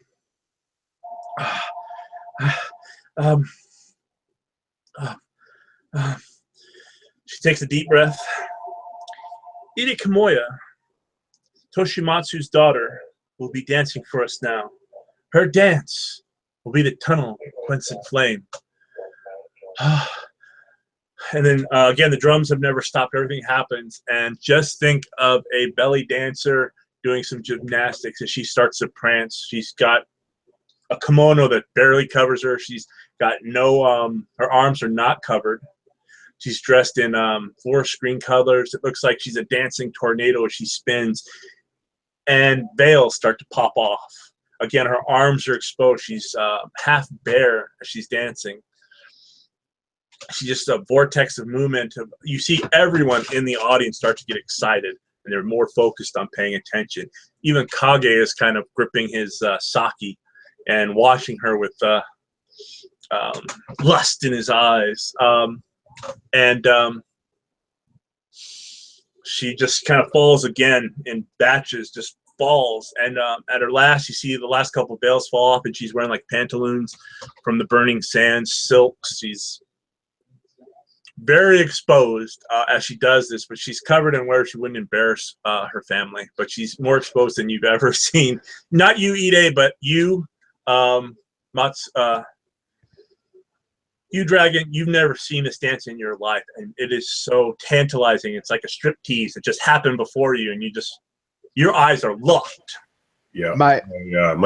she takes a deep breath. Ide Kamoya, Toshimatsu's daughter, will be dancing for us now. Her dance will be the tunnel of Quinsent Flame. And then again, the drums have never stopped. Everything happens. And just think of a belly dancer doing some gymnastics as she starts to prance. She's got a kimono that barely covers her. She's got no, her arms are not covered. She's dressed in forest green colors. It looks like she's a dancing tornado as she spins. And veils start to pop off. Again, her arms are exposed. She's half bare as she's dancing. She's just a vortex of movement. You see everyone in the audience start to get excited, and they're more focused on paying attention. Even Kage is kind of gripping his sake and watching her with lust in his eyes. She just kind of falls again in batches, just falls. And at her last, you see the last couple of veils fall off, and she's wearing like pantaloons from the Burning Sands, silks. She's very exposed as she does this, but she's covered in where she wouldn't embarrass her family. But she's more exposed than you've ever seen. Not you, Ide, but you, you, Dragon, you've never seen this dance in your life, and it is so tantalizing. It's like a striptease that just happened before you, and you just, your eyes are locked. Yeah, my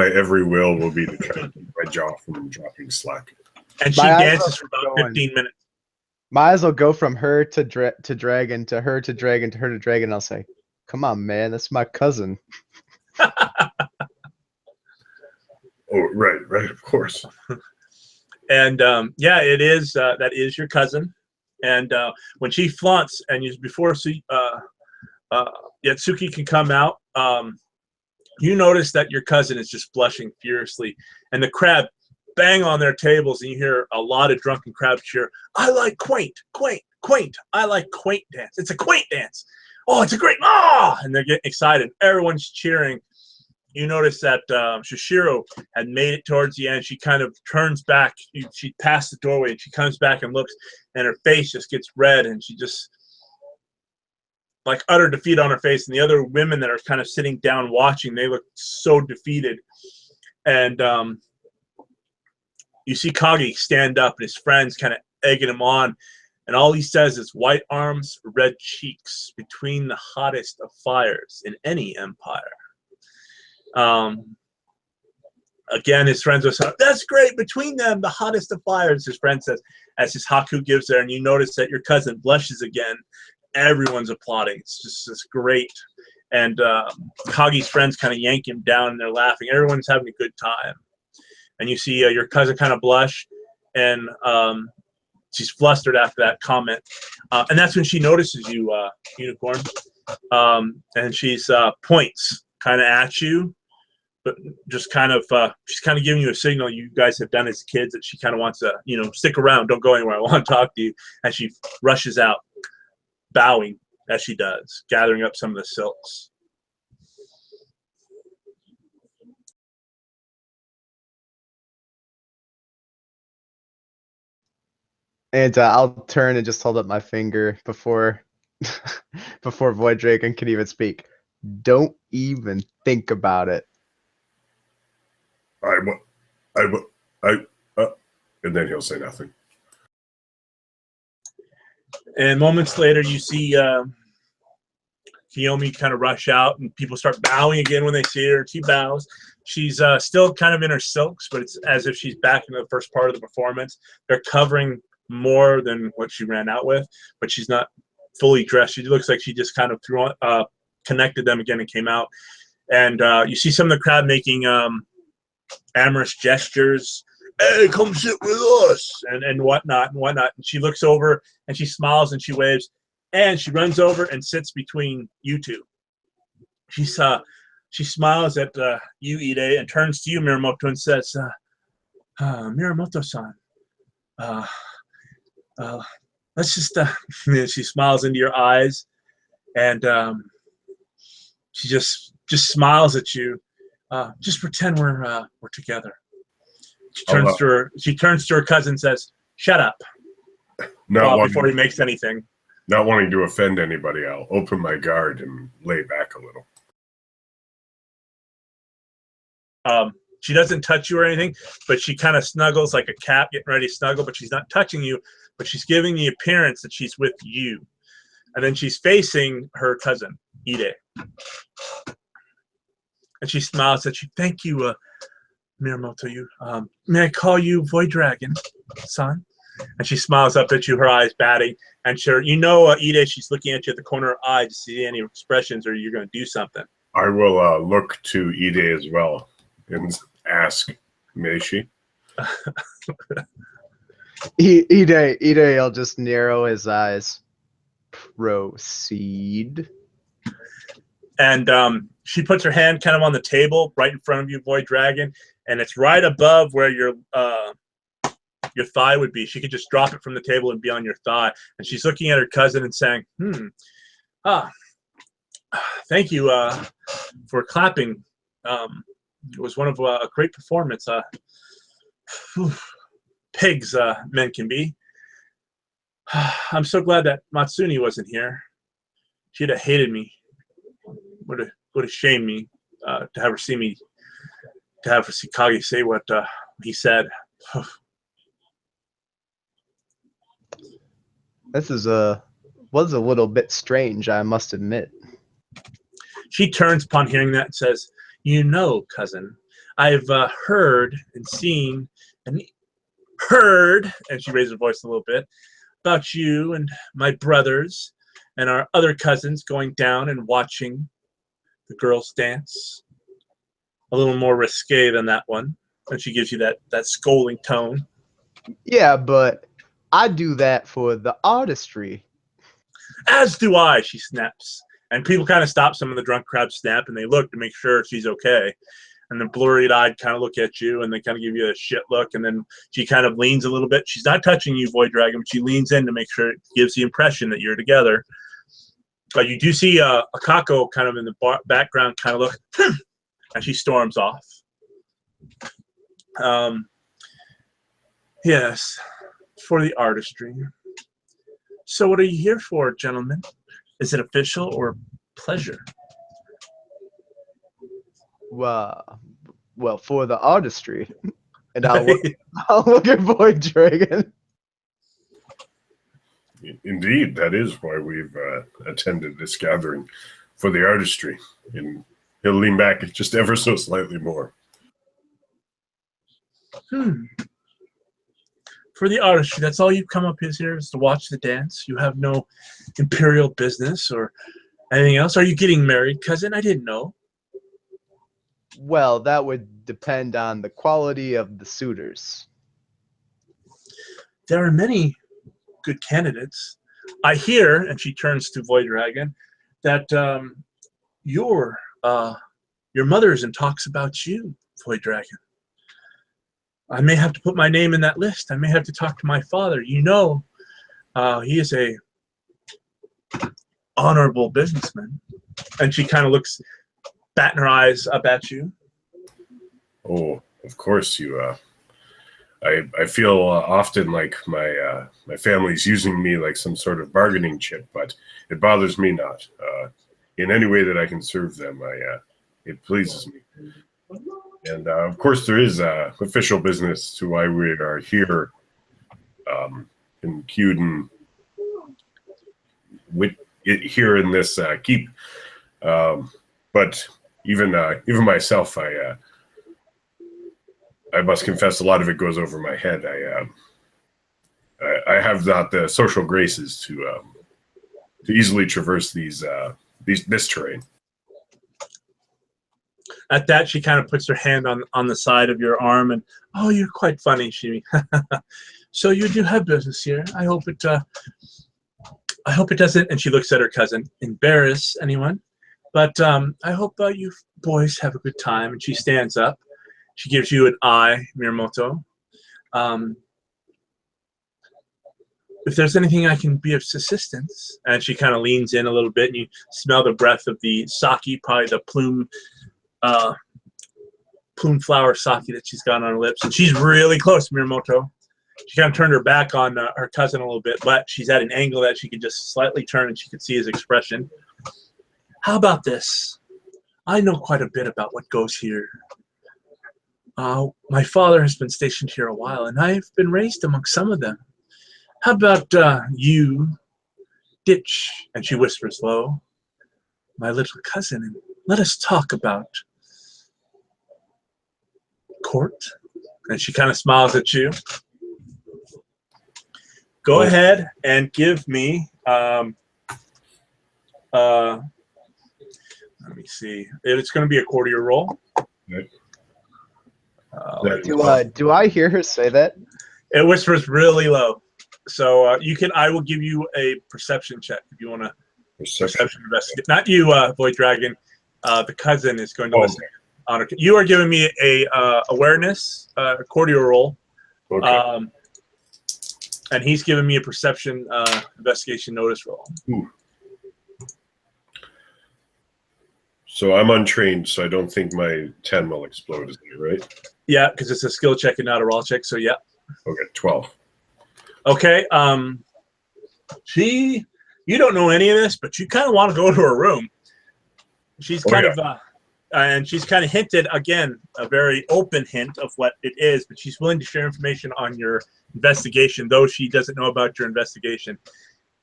every will be to try to keep my jaw from dropping slack. And she dances for about 15 minutes. My eyes will go from her to dragon, to her to dragon, to her to dragon. I'll say, come on, man, that's my cousin. Oh, right, of course. And yeah, it is. That is your cousin. And when she flaunts, and before Yatsuki can come out, you notice that your cousin is just blushing furiously, and the crab bang on their tables, and you hear a lot of drunken crowds cheer, "I like quaint, quaint, quaint. I like quaint dance. It's a quaint dance. Oh, it's a great, ah!" And they're getting excited. Everyone's cheering. you notice that Shishiro had made it towards the end. She kind of turns back. She passed the doorway, and she comes back and looks, and her face just gets red, and she just like utter defeat on her face. And the other women that are kind of sitting down watching, they look so defeated. And you see Kagi stand up, and his friends kind of egging him on. And all he says is, white arms, red cheeks, between the hottest of fires in any empire. Again, his friends are saying, that's great, between them, the hottest of fires, his friend says, as his Haku gives there. And you notice that your cousin blushes again. Everyone's applauding. It's great. And Kagi's friends kind of yank him down, and they're laughing. Everyone's having a good time. And you see your cousin kind of blush, and she's flustered after that comment. And that's when she notices you, Unicorn. And she's points kind of at you, but just kind of, she's kind of giving you a signal you guys have done as kids that she kind of wants to, stick around. Don't go anywhere. I want to talk to you. And she rushes out, bowing as she does, gathering up some of the silks. And I'll turn and just hold up my finger before before Void Dragon can even speak. Don't even think about it. And then he'll say nothing. And moments later, you see Kiyomi kind of rush out, and people start bowing again when they see her. She bows. She's still kind of in her silks, but it's as if she's back in the first part of the performance. They're covering more than what she ran out with, but she's not fully dressed. She looks like she just kind of connected them again and came out. And you see some of the crowd making amorous gestures. Hey, come sit with us, and whatnot and whatnot. And she looks over and she smiles and she waves, and she runs over and sits between you two. She smiles at you, Ide, and turns to you, Miramoto, and says, Miramoto-san, let's just. She smiles into your eyes, and she just smiles at you. Just pretend we're together. She turns to her cousin and says, shut up. Before he makes anything. Not wanting to offend anybody, I'll open my guard and lay back a little. She doesn't touch you or anything, but she kind of snuggles like a cat getting ready to snuggle, but she's not touching you, but she's giving the appearance that she's with you. And then she's facing her cousin, Ide. And she smiles at you. Thank you, Miramoto. May I call you Void Dragon, son? And she smiles up at you, her eyes batting. And sure, Ide, she's looking at you at the corner of her eye to see any expressions, or you're going to do something. I will look to Ide as well and ask, may she? Ide will just narrow his eyes. Proceed. And she puts her hand kind of on the table right in front of you, Void Dragon, and it's right above where your thigh would be. She could just drop it from the table and be on your thigh. And she's looking at her cousin and saying, thank you for clapping. It was one of a great performance. Pigs men can be. I'm so glad that Matsuni wasn't here. She'd have hated me. Would have shamed me to have her see Kagi say what he said. This was a little bit strange, I must admit. She turns upon hearing that and says, cousin, I've heard and seen and heard, and she raised her voice a little bit, about you and my brothers and our other cousins going down and watching the girls dance. A little more risque than that one. And she gives you that scolding tone. Yeah, but I do that for the artistry. As do I, she snaps. And people kind of stop. Some of the drunk crowd snap, and they look to make sure she's okay. And then blurry-eyed kind of look at you, and they kind of give you a shit look. And then she kind of leans a little bit. She's not touching you, Void Dragon, but she leans in to make sure it gives the impression that you're together. But you do see Akako kind of in the background kind of look, And she storms off. Yes, for the artistry. So what are you here for, gentlemen? Is it official or pleasure? Well, for the artistry. And I'll look at Void Dragon. Indeed, that is why we've attended this gathering, for the artistry. And he'll lean back just ever so slightly more. For the artistry, that's all you've come up here is to watch the dance? You have no imperial business or anything else? Are you getting married, cousin? I didn't know. Well, that would depend on the quality of the suitors. There are many good candidates. I hear, and she turns to Void Dragon, that your mother is in talks about you, Void Dragon. I may have to put my name in that list. I may have to talk to my father. You know, he is a honorable businessman. And she kind of looks, batting her eyes up at you. Oh, of course you. I feel often like my family's using me like some sort of bargaining chip, but it bothers me not. In any way that I can serve them, it pleases me. And of course, there is official business to why we are here in Kyuden, here in this keep. But even myself, I must confess, a lot of it goes over my head. I have not the social graces to easily traverse this terrain. At that, she kind of puts her hand on the side of your arm, and oh, you're quite funny, she. So you do have business here. I hope it doesn't. And she looks at her cousin, embarrass anyone. But I hope you boys have a good time. And she stands up. She gives you an eye, Miyamoto. If there's anything I can be of assistance, and she kind of leans in a little bit, and you smell the breath of the sake, probably the plume flower sake that she's got on her lips, and she's really close, Miyamoto. She kind of turned her back on her cousin a little bit, but she's at an angle that she could just slightly turn, and she could see his expression. How about this? I know quite a bit about what goes here. My father has been stationed here a while, and I've been raised among some of them. How about you ditch, and she whispers low, my little cousin, and let us talk about court? And she kind of smiles at you. Go ahead and give me, let me see. It's going to be a courtier roll. Okay. Do I hear her say that? It whispers really low. So I will give you a perception check if you want to. Perception investigate. Not you, Void Dragon. The cousin is going to listen. Okay. You are giving me a awareness, courtier roll. Okay. And he's giving me a perception investigation notice roll. Ooh. So I'm untrained, so I don't think my 10 will explode, is it right? Yeah, because it's a skill check and not a raw check, so yeah. Okay, 12. Okay, you don't know any of this, but you kind of want to go to her room. She's kind of, and she's kind of hinted, again, a very open hint of what it is, but she's willing to share information on your investigation, though she doesn't know about your investigation.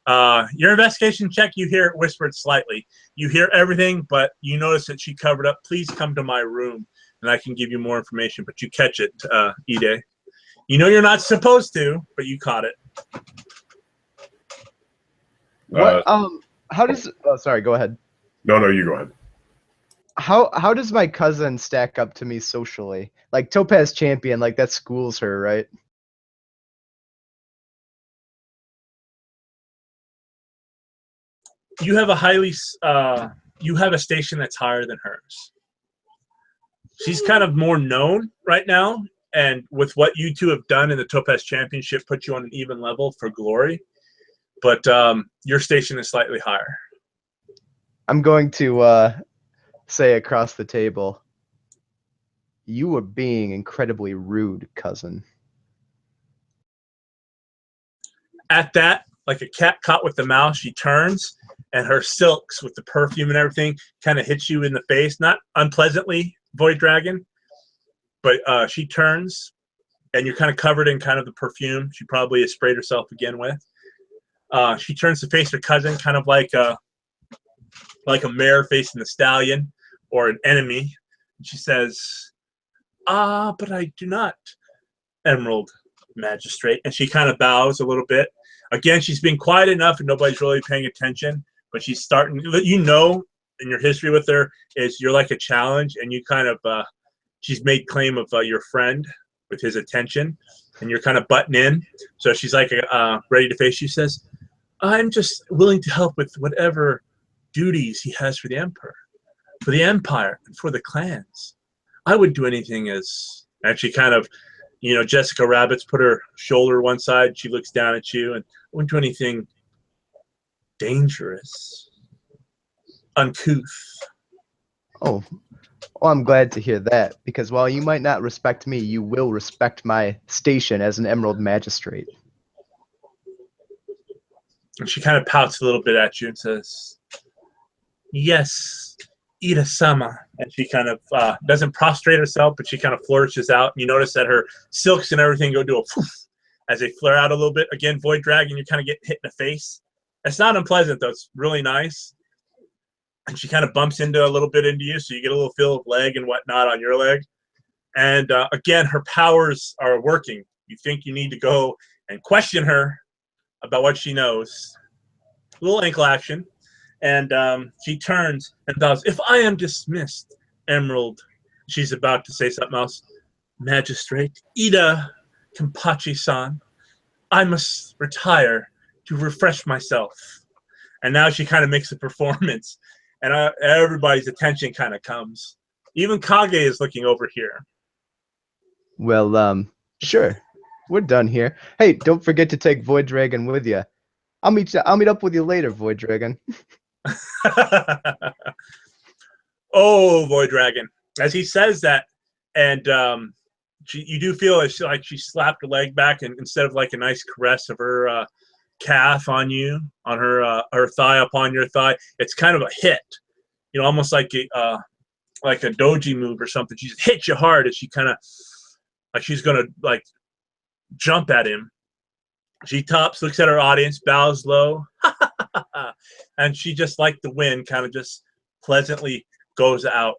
Your investigation check, you hear it whispered slightly. You hear everything, but you notice that she covered up. Please come to my room, and I can give you more information, but you catch it, Ide. You know you're not supposed to, but you caught it. What? How does? Oh, sorry. Go ahead. No, you go ahead. How does my cousin stack up to me socially? Like Topaz Champion, like that schools her, right? You have you have a station that's higher than hers. She's kind of more known right now, and with what you two have done in the Topaz Championship, put you on an even level for glory. But your station is slightly higher. I'm going to say across the table, You were being incredibly rude, cousin. At that, like a cat caught with the mouse, she turns, and her silks with the perfume and everything kind of hits you in the face, not unpleasantly, Void Dragon, but she turns, and you're kind of covered in kind of the perfume she probably has sprayed herself again with. She turns to face her cousin, kind of like a mare facing the stallion or an enemy. And she says, but I do not, Emerald Magistrate. And she kind of bows a little bit. Again, she's being quiet enough and nobody's really paying attention, but she's starting, in your history with her is you're like a challenge, and you kind of, she's made claim of your friend with his attention, and you're kind of butting in. So she's like ready to face you. She says, I'm just willing to help with whatever duties he has for the Emperor, for the Empire, and for the clans. I would do anything as, and she kind of, Jessica Rabbit's put her shoulder one side, she looks down at you, and I wouldn't do anything dangerous, uncouth. Oh, well, I'm glad to hear that, because while you might not respect me, you will respect my station as an Emerald Magistrate. And she kind of pouts a little bit at you and says, yes, Ida-sama. And she kind of doesn't prostrate herself, but she kind of flourishes out. You notice that her silks and everything go to a poof as they flare out a little bit. Again, Void Dragon, you kind of get hit in the face. It's not unpleasant, though. It's really nice. And she kind of bumps into a little bit into you, so you get a little feel of leg and whatnot on your leg. And again, her powers are working. You think you need to go and question her about what she knows. A little ankle action. And she turns and bows. If I am dismissed, Emerald, she's about to say something else. Magistrate, Ida Kampachi-san, I must retire to refresh myself. And now she kind of makes a performance. And everybody's attention kind of comes. Even Kage is looking over here. Well, sure. We're done here. Hey, don't forget to take Void Dragon with you. I'll meet up with you later, Void Dragon. Oh, Void Dragon. As he says that, and you do feel like she slapped her leg back, and instead of like a nice caress of her calf on you, on her thigh upon your thigh, it's kind of a hit. Almost like a doji move or something. She just hits you hard as she kind of like she's gonna like jump at him. She tops, looks at her audience, bows low, and she just like the wind kind of just pleasantly goes out.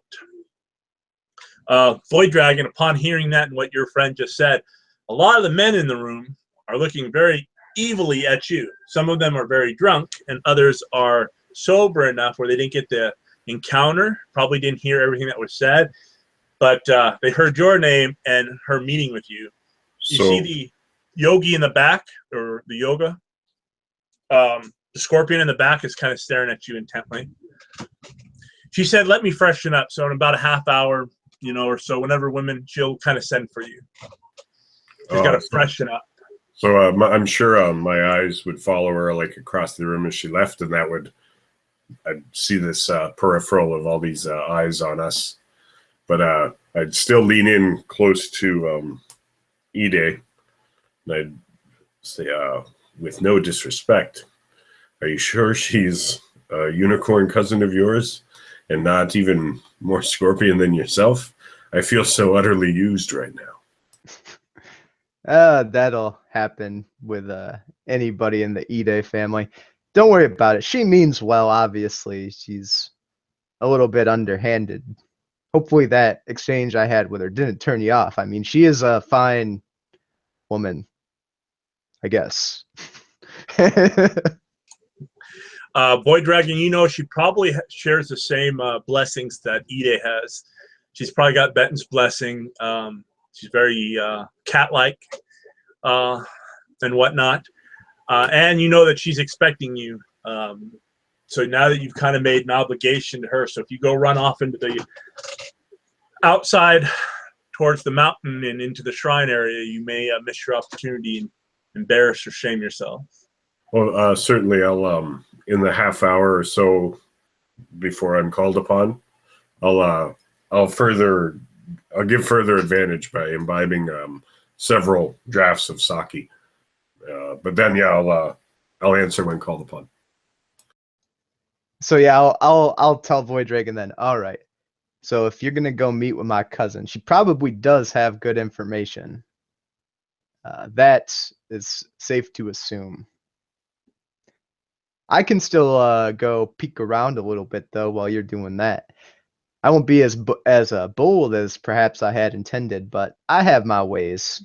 Void Dragon, upon hearing that and what your friend just said, a lot of the men in the room are looking very evilly at you. Some of them are very drunk, and others are sober enough where they didn't get the encounter, probably didn't hear everything that was said, but they heard your name and her meeting with you. You see the yogi in the back, or the yoga. The scorpion in the back is kind of staring at you intently. She said, let me freshen up. So in about a half hour, or so, whenever she'll kind of send for you. She's got to freshen up. So I'm sure my eyes would follow her like across the room as she left, and I'd see this peripheral of all these eyes on us. But I'd still lean in close to Ide, and I'd say, with no disrespect, are you sure she's a unicorn cousin of yours and not even more scorpion than yourself? I feel so utterly used right now. That'll happen with anybody in the Ide family. Don't worry about it. She means well, obviously. She's a little bit underhanded. Hopefully that exchange I had with her didn't turn you off. I mean, she is a fine woman, I guess. Void Dragon, she probably shares the same blessings that Ide has. She's probably got Benton's blessing. She's very cat-like and whatnot. And you know that she's expecting you. So now that you've kind of made an obligation to her, so if you go run off into the outside towards the mountain and into the shrine area, you may miss your opportunity and embarrass or shame yourself. Well, certainly I'll, in the half hour or so before I'm called upon, I'll further I'll give further advantage by imbibing several drafts of sake. But then, yeah, I'll answer when called upon. So yeah, I'll tell Void Dragon then. All right. So if you're gonna go meet with my cousin, she probably does have good information. That is safe to assume. I can still go peek around a little bit though while you're doing that. I won't be as bold as perhaps I had intended, but I have my ways.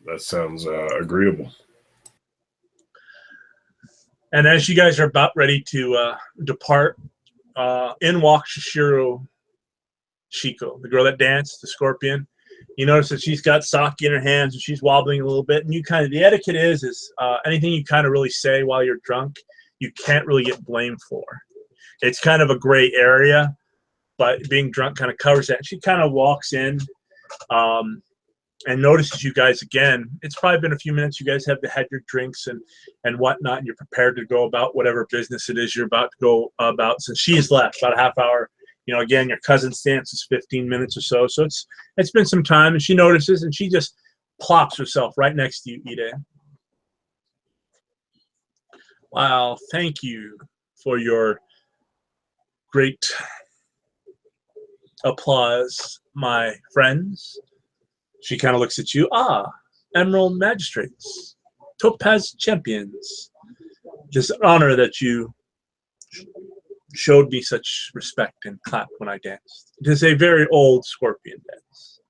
That sounds agreeable. And as you guys are about ready to depart, in walks Shishiro Shiko, the girl that danced, the scorpion. You notice that she's got sake in her hands and she's wobbling a little bit. And you kind of, the etiquette is anything you kind of really say while you're drunk, you can't really get blamed for. It's kind of a gray area, but being drunk kind of covers that. She kind of walks in and notices you guys again. It's probably been a few minutes. You guys have had your drinks and whatnot, and you're prepared to go about whatever business it is you're about to go about. Since she's left, about a half hour. You know, again, your cousin's dance is 15 minutes or so. So it's been some time, and she notices, and she just plops herself right next to you, Ide. Wow, thank you for your great applause, my friends. She kind of looks at you. Ah, Emerald Magistrates, Topaz Champions. It is an honor that you showed me such respect and clapped when I danced. It is a very old scorpion dance.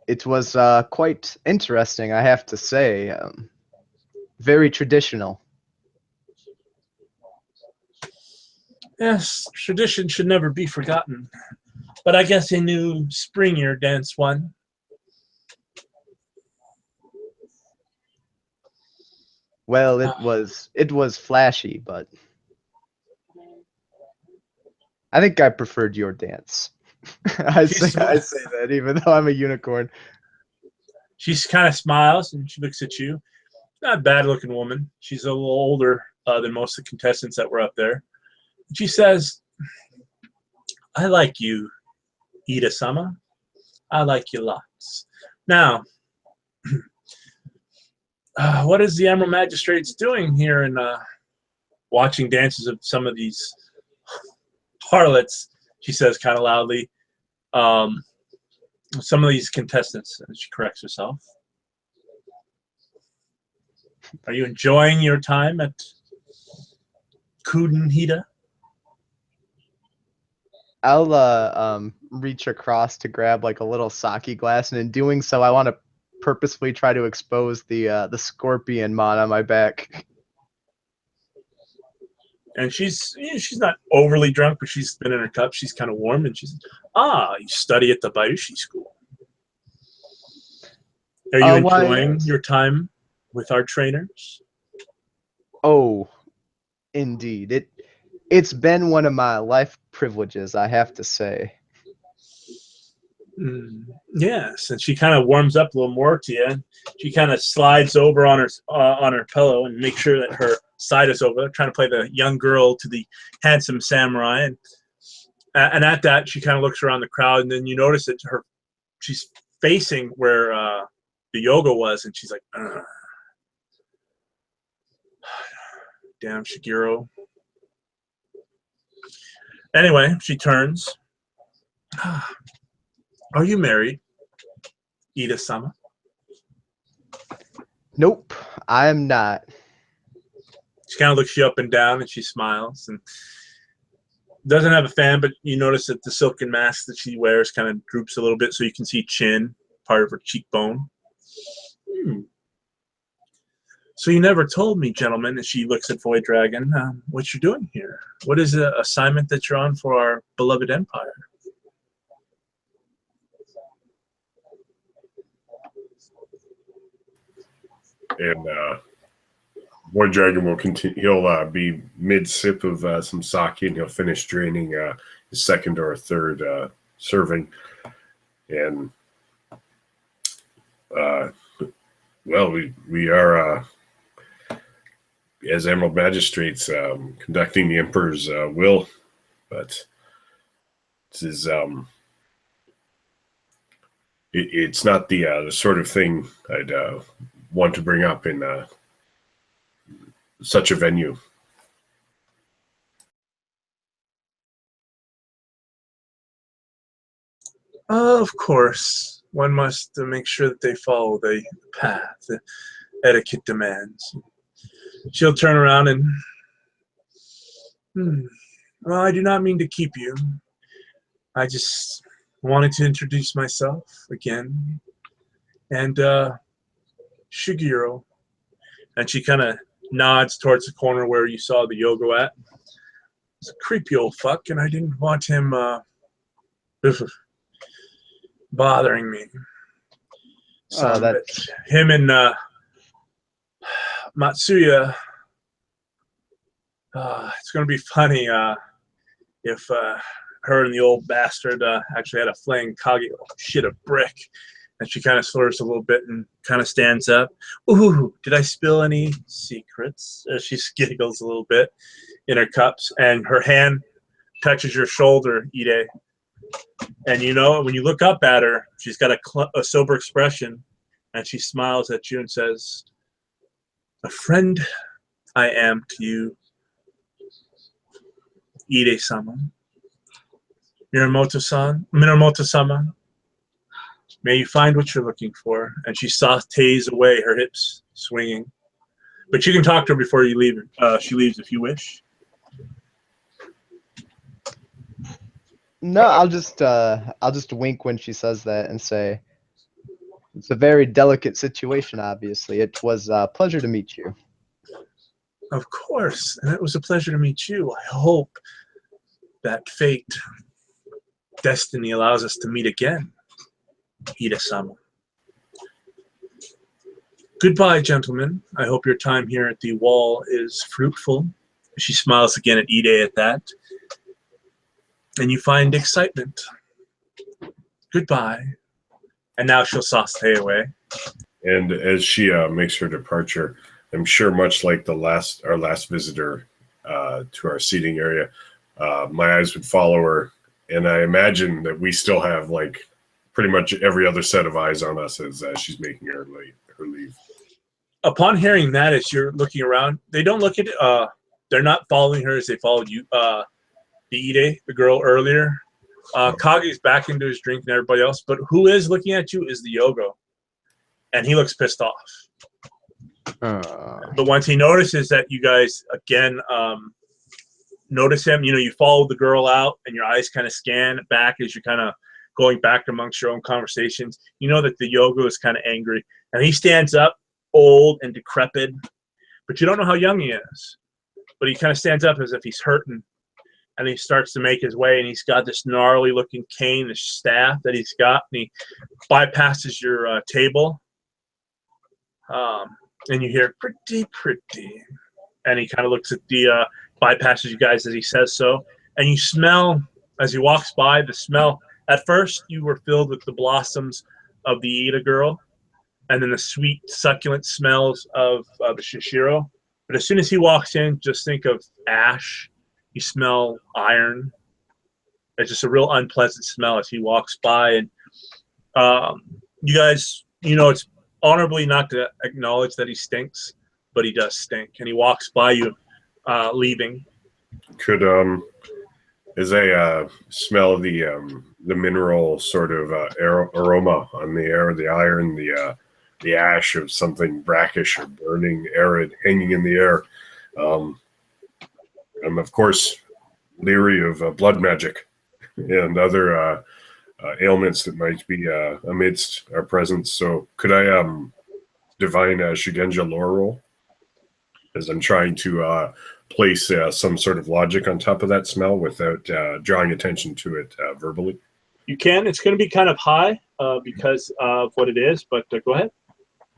It was quite interesting, I have to say. Very traditional. Yes, tradition should never be forgotten. But I guess a new springier dance one. Well, it was flashy, but I think I preferred your dance. I say that even though I'm a unicorn. She kind of smiles and she looks at you. Not a bad looking woman. She's a little older than most of the contestants that were up there. She says, I like you, Ida-sama. I like you lots. Now, what is the Emerald Magistrates doing here in watching dances of some of these harlots, she says kind of loudly. Some of these contestants, and she corrects herself. Are you enjoying your time at Kyuden Hida? I'll reach across to grab like a little sake glass, and in doing so, I want to purposefully try to expose the scorpion mon on my back. And she's not overly drunk, but she's been in her cup. She's kind of warm, and she's you study at the Bayushi school. Are you enjoying your time with our trainers? Oh, indeed. It's been one of my life privileges, I have to say. Yes, and she kind of warms up a little more to you. She kind of slides over on her pillow and makes sure that her side is over, trying to play the young girl to the handsome samurai. And at that, she kind of looks around the crowd, and then you notice that she's facing where the yoga was, and she's like, damn Shigeru. Anyway, she turns. Are you married, Ida-sama? Nope, I'm not. She kind of looks you up and down, and she smiles, and doesn't have a fan, but you notice that the silken mask that she wears kind of droops a little bit, so you can see chin, part of her cheekbone. So you never told me, gentlemen, as she looks at Void Dragon, what you're doing here. What is the assignment that you're on for our beloved empire? And Void Dragon will continue. He'll be mid-sip of some sake, and he'll finish draining his second or third serving. And, well, we are as Emerald Magistrates, conducting the Emperor's will, but this is it's not the sort of thing I'd want to bring up in such a venue. Of course, one must make sure that they follow the path the etiquette demands. She'll turn around and, well, I do not mean to keep you. I just wanted to introduce myself again. And, Shigeru. And she kind of nods towards the corner where you saw the Yogo at. He's a creepy old fuck, and I didn't want him, bothering me. So that's him and Matsuya. It's gonna be funny if her and the old bastard actually had a flaying Kage shit a brick. And she kind of slurs a little bit and kind of stands up. Ooh, did I spill any secrets? She giggles a little bit in her cups, and her hand touches your shoulder, Ide. And you know, when you look up at her, she's got a sober expression, and she smiles at you and says, "A friend I am to you, Ide-sama. Minamoto-sama. May you find what you're looking for." And she sautés away, her hips swinging. But you can talk to her before you leave. She leaves if you wish. No, I'll just wink when she says that and say, "It's a very delicate situation, obviously. It was a pleasure to meet you." Of course, and it was a pleasure to meet you. I hope that fate, destiny allows us to meet again, Hida-sama. Goodbye, gentlemen. I hope your time here at the wall is fruitful. She smiles again at Ide at that. And you find excitement. Goodbye. And now she'll sauté away. And as she makes her departure, I'm sure much like our last visitor to our seating area, my eyes would follow her. And I imagine that we still have like pretty much every other set of eyes on us as she's making her leave. Upon hearing that, as you're looking around, they don't look at it. They're not following her as they followed you. The Ide, the girl earlier. Kage's back into his drink and everybody else. But who is looking at you is the Yogo. And he looks pissed off. But once he notices that you guys, again, notice him, you know, you follow the girl out and your eyes kind of scan back as you're kind of going back amongst your own conversations. You know that the Yogo is kind of angry. And he stands up, old and decrepit. But you don't know how young he is. But he kind of stands up as if he's hurting. And he starts to make his way, and he's got this gnarly looking cane, this staff that he's got, and he bypasses your table. And you hear, "Pretty, pretty." And he kind of looks at the, bypasses you guys as he says so. And you smell, as he walks by, the smell. At first, you were filled with the blossoms of the Ida girl, and then the sweet, succulent smells of the Shishiro. But as soon as he walks in, just think of ash. You smell iron. It's just a real unpleasant smell as he walks by. And you guys, you know, it's honorably not to acknowledge that he stinks, but he does stink. And he walks by you, leaving. Could is a smell of the mineral sort of aroma on the air, the iron, the ash of something brackish or burning, arid, hanging in the air. I'm, of course, leery of blood magic and other ailments that might be amidst our presence. So could I divine a Shugenja lore roll? As I'm trying to place some sort of logic on top of that smell without drawing attention to it verbally. You can. It's going to be kind of high because of what it is, but go ahead.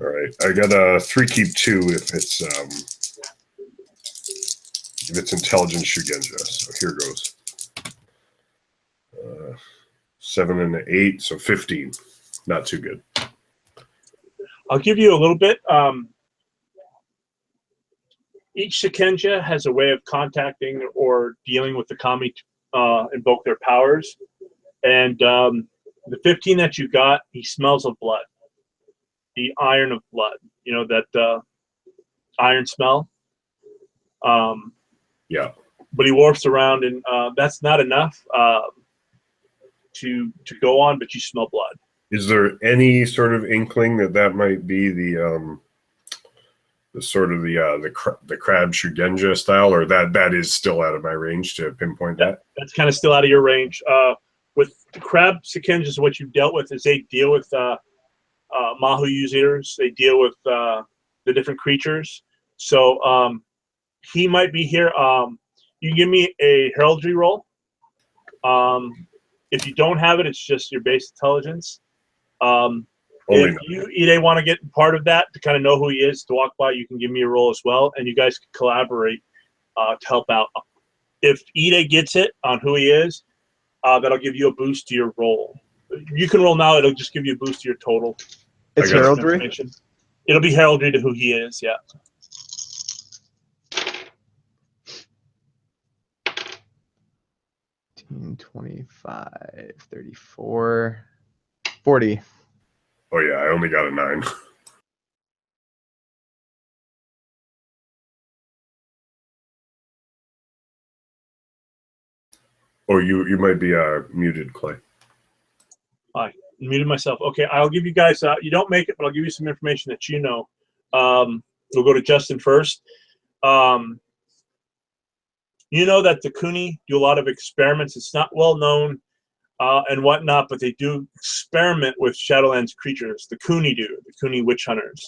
All right. I got a 3 keep 2 if it's intelligence Shugenja. So here goes. 7 and 8, so 15. Not too good. I'll give you a little bit. Each Sekenja has a way of contacting or dealing with the kami to invoke their powers. And the 15 that you got, he smells of blood. The iron of blood. You know, that iron smell. Yeah. But he warps around, and that's not enough to go on, but you smell blood. Is there any sort of inkling that that might be the sort of the crab Shugenja style, or that is still out of my range to pinpoint that? That's kind of still out of your range. With the crab Sekenjas, what you've dealt with is they deal with Mahu users. They deal with the different creatures. So he might be here. You can give me a heraldry roll. If you don't have it, it's just your base intelligence. If you, Ide, want to get part of that to kind of know who he is, to walk by, you can give me a roll as well, and you guys can collaborate to help out. If Ide gets it on who he is, that'll give you a boost to your roll. You can roll now; it'll just give you a boost to your total. It's heraldry. It'll be heraldry to who he is. Yeah. 25, 34, 40. Oh yeah, I only got a 9. Oh, you might be muted, Clay. Hi, muted myself. Okay, I'll give you guys. You don't make it, but I'll give you some information that you know. We'll go to Justin first. You know that the Kuni do a lot of experiments. It's not well known and whatnot, but they do experiment with Shadowlands creatures. The Kuni do, the Kuni witch hunters,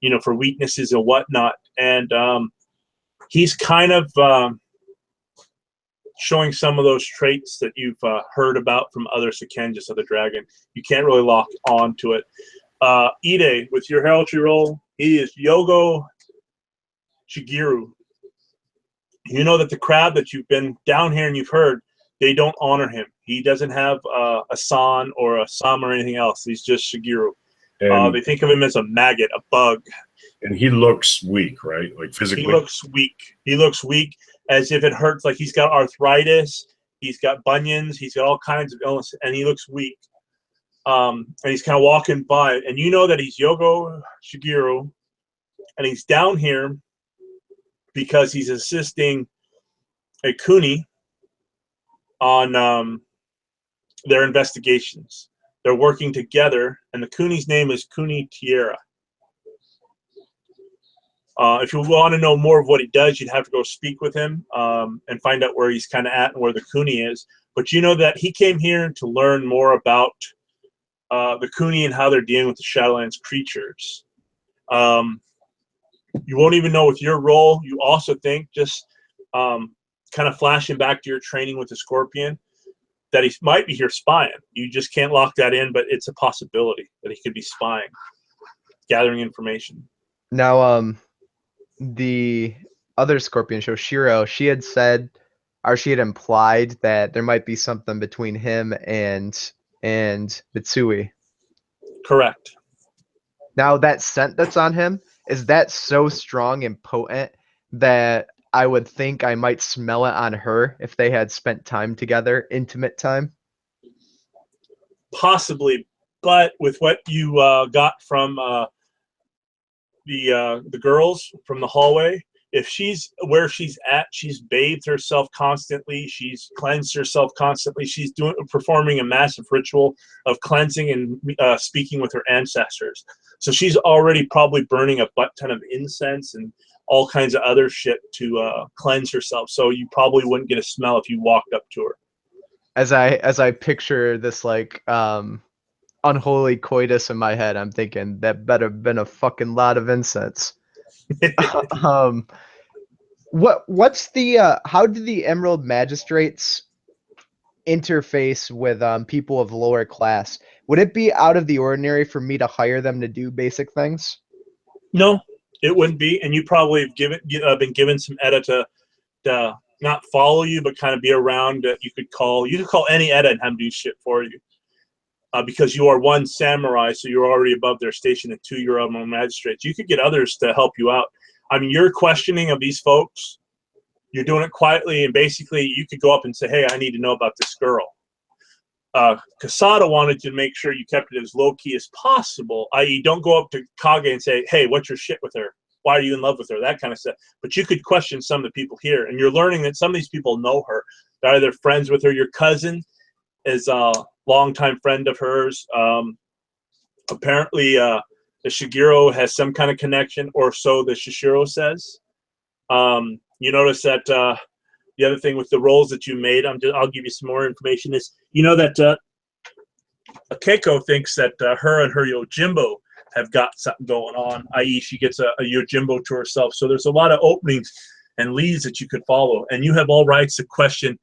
you know, for weaknesses and whatnot. And he's kind of showing some of those traits that you've heard about from other Sekenjas of the dragon. You can't really lock on to it. Ide, with your heraldry roll, he is Yogo Shigeru. You know that the crab that you've been down here and you've heard, they don't honor him. He doesn't have a san or a sam or anything else. He's just Shigeru. They think of him as a maggot, a bug. And he looks weak, right? Like physically? He looks weak. He looks weak, as if it hurts. Like he's got arthritis. He's got bunions. He's got all kinds of illness, and he looks weak. And he's kind of walking by. And you know that he's Yogo Shigeru, and he's down here because he's assisting a Kuni on their investigations. They're working together, and the Kuni's name is Kuni Tierra. If you want to know more of what he does, you'd have to go speak with him and find out where he's kind of at and where the Kuni is. But you know that he came here to learn more about the Kuni and how they're dealing with the Shadowlands creatures. You won't even know with your role. You also think, just kind of flashing back to your training with the Scorpion, that he might be here spying. You just can't lock that in, but it's a possibility that he could be spying, gathering information. Now, the other Scorpion show, Shiro, she had said, or she had implied that there might be something between him and Mitsui. Correct. Now, that scent that's on him, is that so strong and potent that I would think I might smell it on her if they had spent time together, intimate time? Possibly, but with what you got from the girls from the hallway, if she's where she's at, she's bathed herself constantly, she's cleansed herself constantly, she's performing a massive ritual of cleansing and speaking with her ancestors. So she's already probably burning a butt ton of incense and all kinds of other shit to cleanse herself. So you probably wouldn't get a smell if you walked up to her. As I picture this like unholy coitus in my head, I'm thinking that better have been a fucking lot of incense. What's the how do the Emerald Magistrates interface with people of lower class? Would it be out of the ordinary for me to hire them to do basic things? No, it wouldn't be, and you probably have been given some Edda to not follow you, but kind of be around. You could call any Edda and have them do shit for you, because you are one samurai, so you're already above their station, and two, you're Emerald Magistrates. You could get others to help you out. I mean, your questioning of these folks, you're doing it quietly, and basically you could go up and say, hey, I need to know about this girl. Kasada wanted to make sure you kept it as low-key as possible, i.e. don't go up to Kage and say, hey, what's your shit with her? Why are you in love with her? That kind of stuff. But you could question some of the people here, and you're learning that some of these people know her. They're either friends with her. Your cousin is a longtime friend of hers. Apparently, the Shigeru has some kind of connection, or so the Shishiro says. You notice that the other thing with the rolls that you made, I'll give you some more information, is you know that Keiko thinks that her and her Yojimbo have got something going on, i.e. she gets a Yojimbo to herself. So there's a lot of openings and leads that you could follow. And you have all rights to question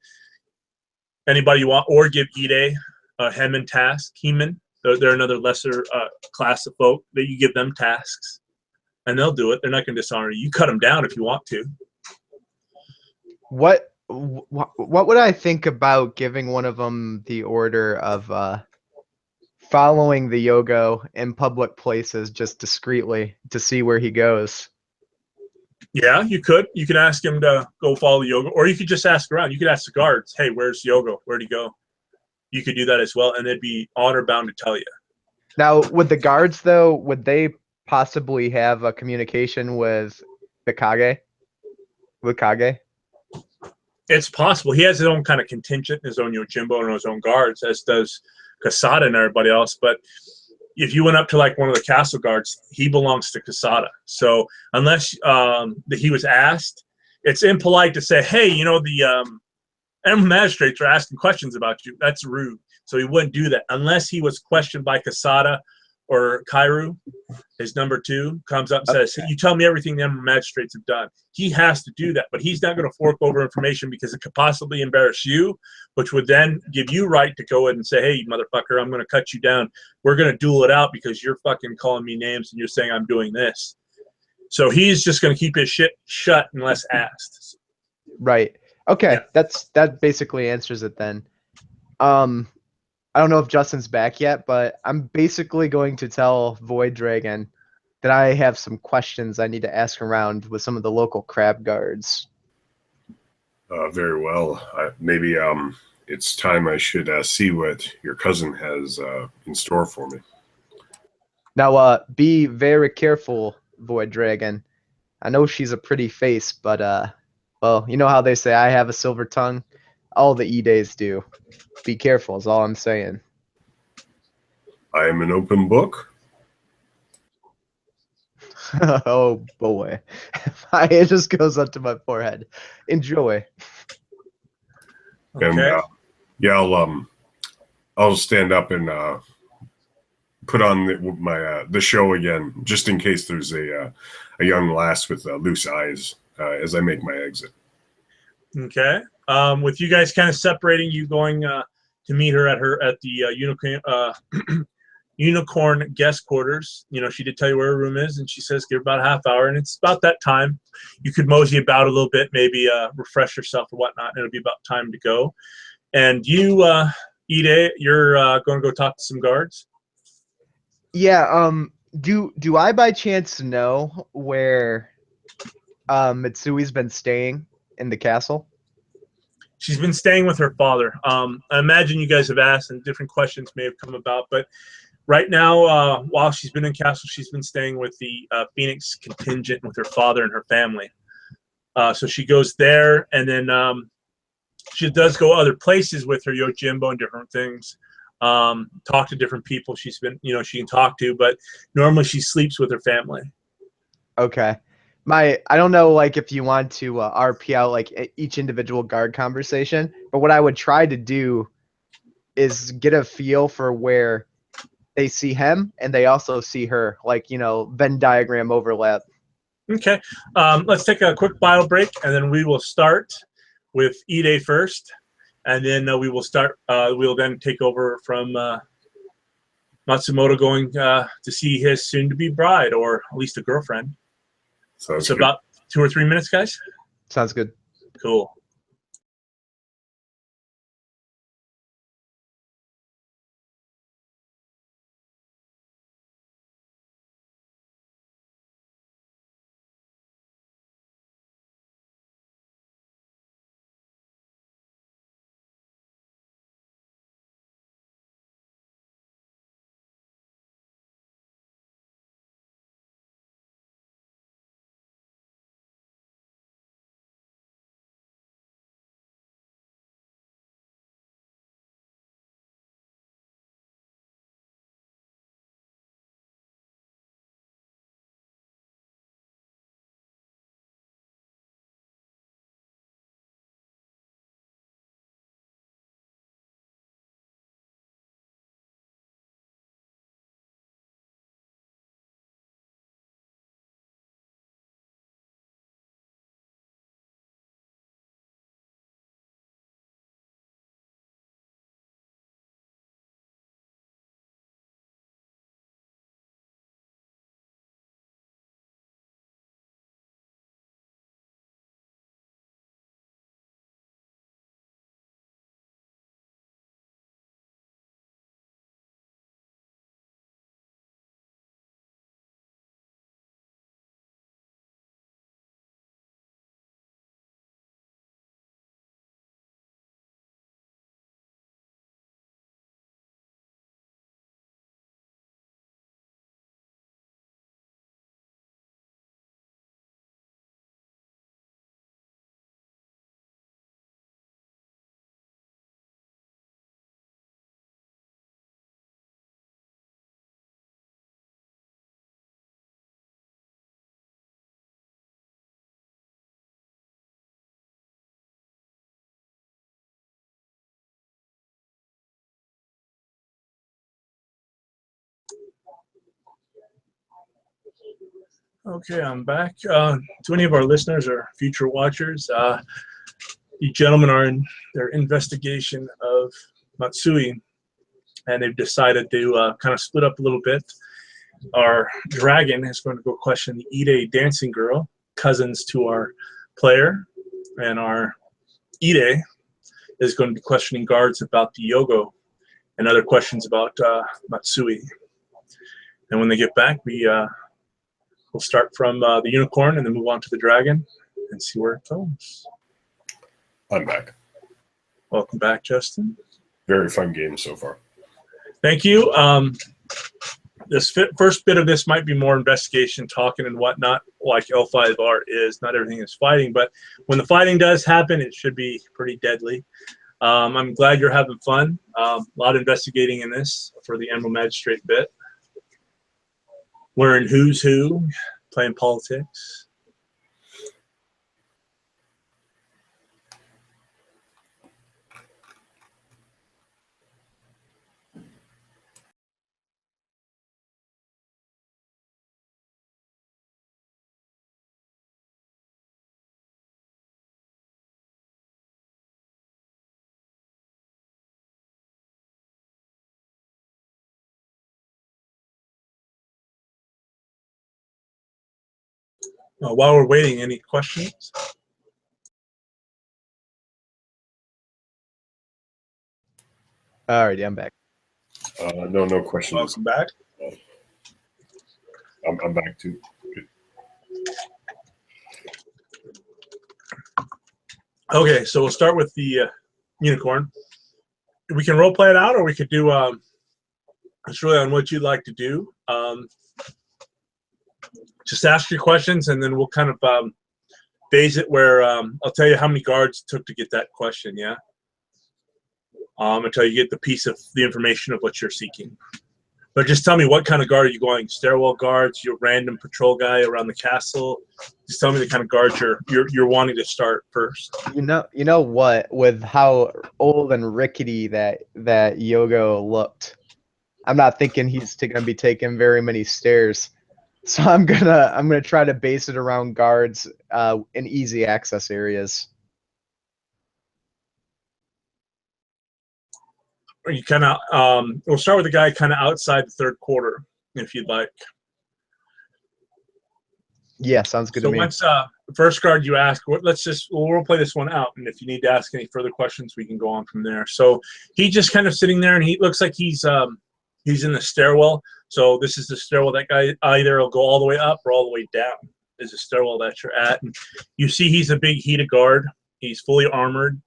anybody you want, or give Ide a Hemin task. Hemin, they're another lesser class of folk that you give them tasks. And they'll do it. They're not going to dishonor you. You cut them down if you want to. What would I think about giving one of them the order of following the Yogo in public places just discreetly to see where he goes? Yeah, you could. You could ask him to go follow Yogo, or you could just ask around. You could ask the guards, hey, where's Yogo? Where'd he go? You could do that as well, and they'd be honor bound to tell you. Now, with the guards, though, would they possibly have a communication with the Kage? With Kage? It's possible. He has his own kind of contingent, his own Yojimbo and his own guards, as does Kasada and everybody else. But if you went up to like one of the castle guards, he belongs to Kasada. So unless he was asked, it's impolite to say, hey, you know, the magistrates are asking questions about you. That's rude. So he wouldn't do that unless he was questioned by Kasada or Kairu. His number 2 comes up and says, you tell me everything the magistrates have done. He has to do that, but he's not going to fork over information because it could possibly embarrass you, which would then give you right to go in and say, hey, motherfucker, I'm going to cut you down. We're going to duel it out because you're fucking calling me names and you're saying I'm doing this. So he's just going to keep his shit shut unless asked. Right. Okay, Yeah. that basically answers it then. I don't know if Justin's back yet, but I'm basically going to tell Void Dragon that I have some questions I need to ask around with some of the local crab guards. Very well. Maybe it's time I should see what your cousin has in store for me. Now, be very careful, Void Dragon. I know she's a pretty face, but well, you know how they say I have a silver tongue? All the E-Days do. Be careful is all I'm saying. I am an open book. Oh boy. It just goes up to my forehead. Enjoy. Okay. And yeah, I'll stand up and put on the show again, just in case there's a young lass with loose eyes as I make my exit. Okay. With you guys kind of separating, you going to meet her at the unicorn guest quarters. You know, she did tell you where her room is, and she says give her about a half hour, and it's about that time. You could mosey about a little bit, maybe refresh yourself or whatnot, and it'll be about time to go. And you, Ide, you're going to go talk to some guards. Yeah, do I by chance know where Mitsui's been staying in the castle? She's been staying with her father. I imagine you guys have asked, and different questions may have come about, but right now, while she's been in castle, she's been staying with the Phoenix contingent with her father and her family. So she goes there, and then she does go other places with her Yojimbo and different things. Talk to different people she's been, she can talk to, but normally she sleeps with her family. Okay. I don't know, like, if you want to RP out, like, each individual guard conversation, but what I would try to do is get a feel for where they see him and they also see her, like, Venn diagram overlap. Okay. Let's take a quick bio break, and then we will start with Ide first, and then we will start. We'll then take over from Matsumoto going to see his soon-to-be bride, or at least a girlfriend. Sounds It's good. about 2 or 3 minutes, guys. Sounds good. Cool. Okay, I'm back. To any of our listeners or future watchers, you gentlemen are in their investigation of Matsui, and they've decided to kind of split up a little bit. Our dragon is going to go question the Ide dancing girl, cousins to our player, and our Ide is going to be questioning guards about the Yogo and other questions about Matsui. And when they get back, we'll start from the unicorn and then move on to the dragon and see where it goes. I'm back. Welcome back, Justin. Very fun game so far. Thank you. This first bit of this might be more investigation, talking and whatnot, like L5R is. Not everything is fighting, but when the fighting does happen, it should be pretty deadly. I'm glad you're having fun. A lot of investigating in this for the Emerald Magistrate bit. We're in Who's Who, playing politics. While we're waiting, any questions? Alrighty, I'm back. No questions. Welcome back. I'm back too. Good. Okay, so we'll start with the unicorn. We can role play it out, or we could do. It's really on what you'd like to do. Just ask your questions, and then we'll kind of phase it where I'll tell you how many guards it took to get that question. Yeah. Until you get the piece of the information of what you're seeking. But just tell me, what kind of guard are you going? Stairwell guards, your random patrol guy around the castle? Just tell me the kind of guards you're wanting to start first. You know what? With how old and rickety that Yogo looked, I'm not thinking he's gonna be taking very many stairs. So I'm gonna try to base it around guards in easy access areas. You kind of we'll start with the guy kind of outside the third quarter, if you'd like. Yeah, sounds good so to me. Once the first guard you ask, we'll play this one out, and if you need to ask any further questions, we can go on from there. So he just kind of sitting there, and he looks like he's in the stairwell. So this is the stairwell. That guy either will go all the way up or all the way down. Is the stairwell that you're at, and you see he's a big Hida guard. He's fully armored.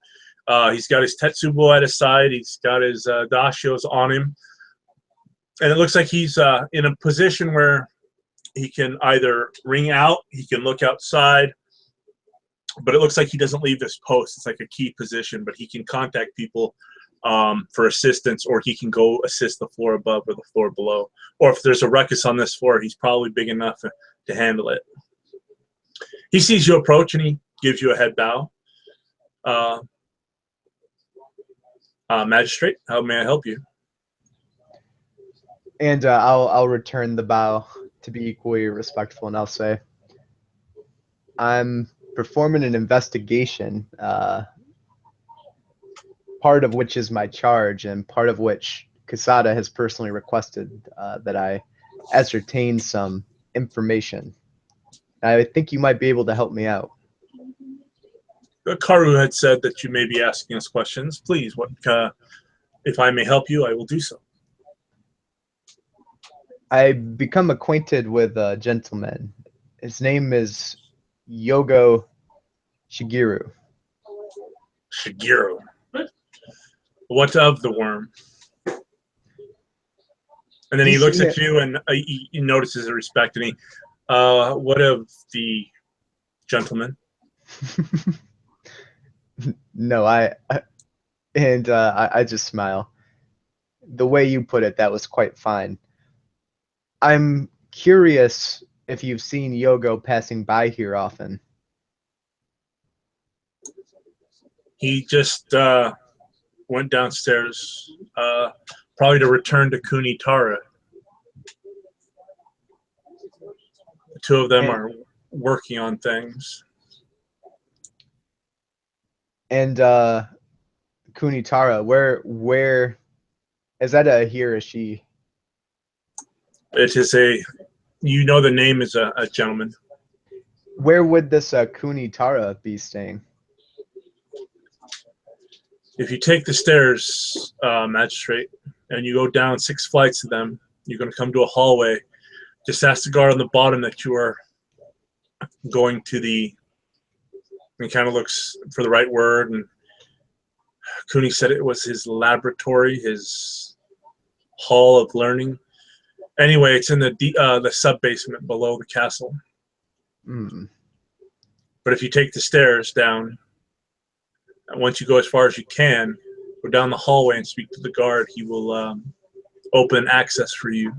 He's got his Tetsubo at his side. He's got his Dashios on him. And it looks like he's in a position where he can either ring out, he can look outside, but it looks like he doesn't leave this post. It's like a key position, but he can contact people for assistance, or he can go assist the floor above or the floor below. Or if there's a ruckus on this floor, he's probably big enough to handle it. He sees you approach, and he gives you a head bow. Magistrate, how may I help you? And I'll return the bow to be equally respectful, and I'll say, I'm performing an investigation, part of which is my charge, and part of which Casada has personally requested that I ascertain some information. I think you might be able to help me out. Karu had said that you may be asking us questions. Please, if I may help you, I will do so. I become acquainted with a gentleman. His name is Yogo Shigeru. Shigeru. What of the worm? And then he looks at you, and he notices the respect, and he, what of the gentleman? No, I just smile. The way you put it, that was quite fine. I'm curious if you've seen Yogo passing by here often. He just went downstairs, probably to return to Kunitara. The two of them And- are working on things. And Kunitara, where is that a he or a she? It is a, you know, the name is a gentleman. Where would this Kunitara be staying? If you take the stairs, magistrate, and you go down 6 flights of them, you're going to come to a hallway. Just ask the guard on the bottom that you are going to the, and he kind of looks for the right word, and Cooney said it was his laboratory, his hall of learning. Anyway, it's in the sub-basement below the castle. Mm. But if you take the stairs down, and once you go as far as you can, go down the hallway and speak to the guard. He will open access for you.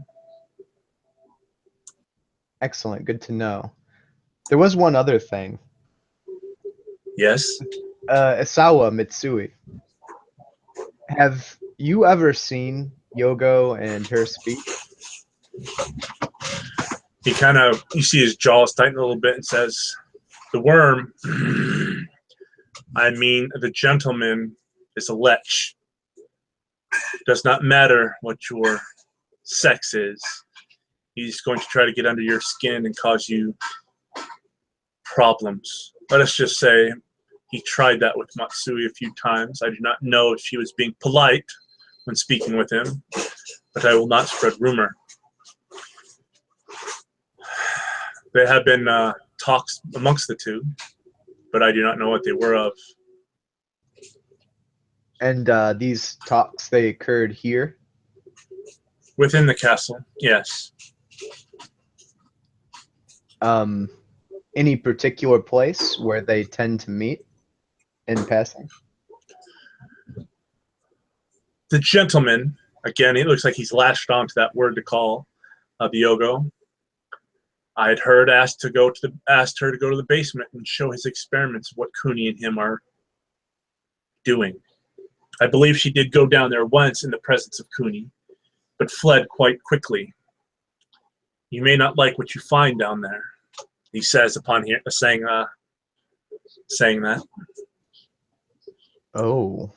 Excellent. Good to know. There was one other thing. Yes? Isawa Mitsui. Have you ever seen Yogo and her speak? He kind of, you see his jaws tighten a little bit and says, the worm, I mean, the gentleman is a lech. Does not matter what your sex is. He's going to try to get under your skin and cause you problems. Let us just say he tried that with Matsui a few times. I do not know if she was being polite when speaking with him, but I will not spread rumor. There have been talks amongst the two, but I do not know what they were of. And these talks, they occurred here? Within the castle, yes. Any particular place where they tend to meet in passing? The gentleman, again, it looks like he's latched onto that word to call Yogo. I had heard asked her to go to the basement and show his experiments of what Cooney and him are doing. I believe she did go down there once in the presence of Cooney, but fled quite quickly. You may not like what you find down there, he says upon saying that. Oh,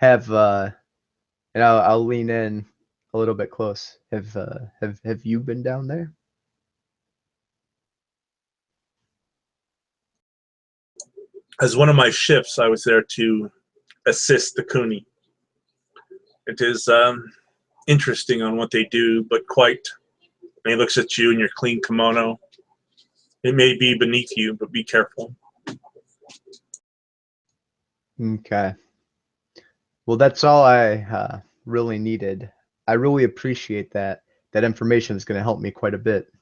and I'll lean in a little bit close. Have you been down there? As one of my shifts, I was there to assist the Cooney. It is interesting on what they do, but quite. And he looks at you in your clean kimono. It may be beneath you, but be careful. Okay. Well, that's all I really needed. I really appreciate that. That information is going to help me quite a bit.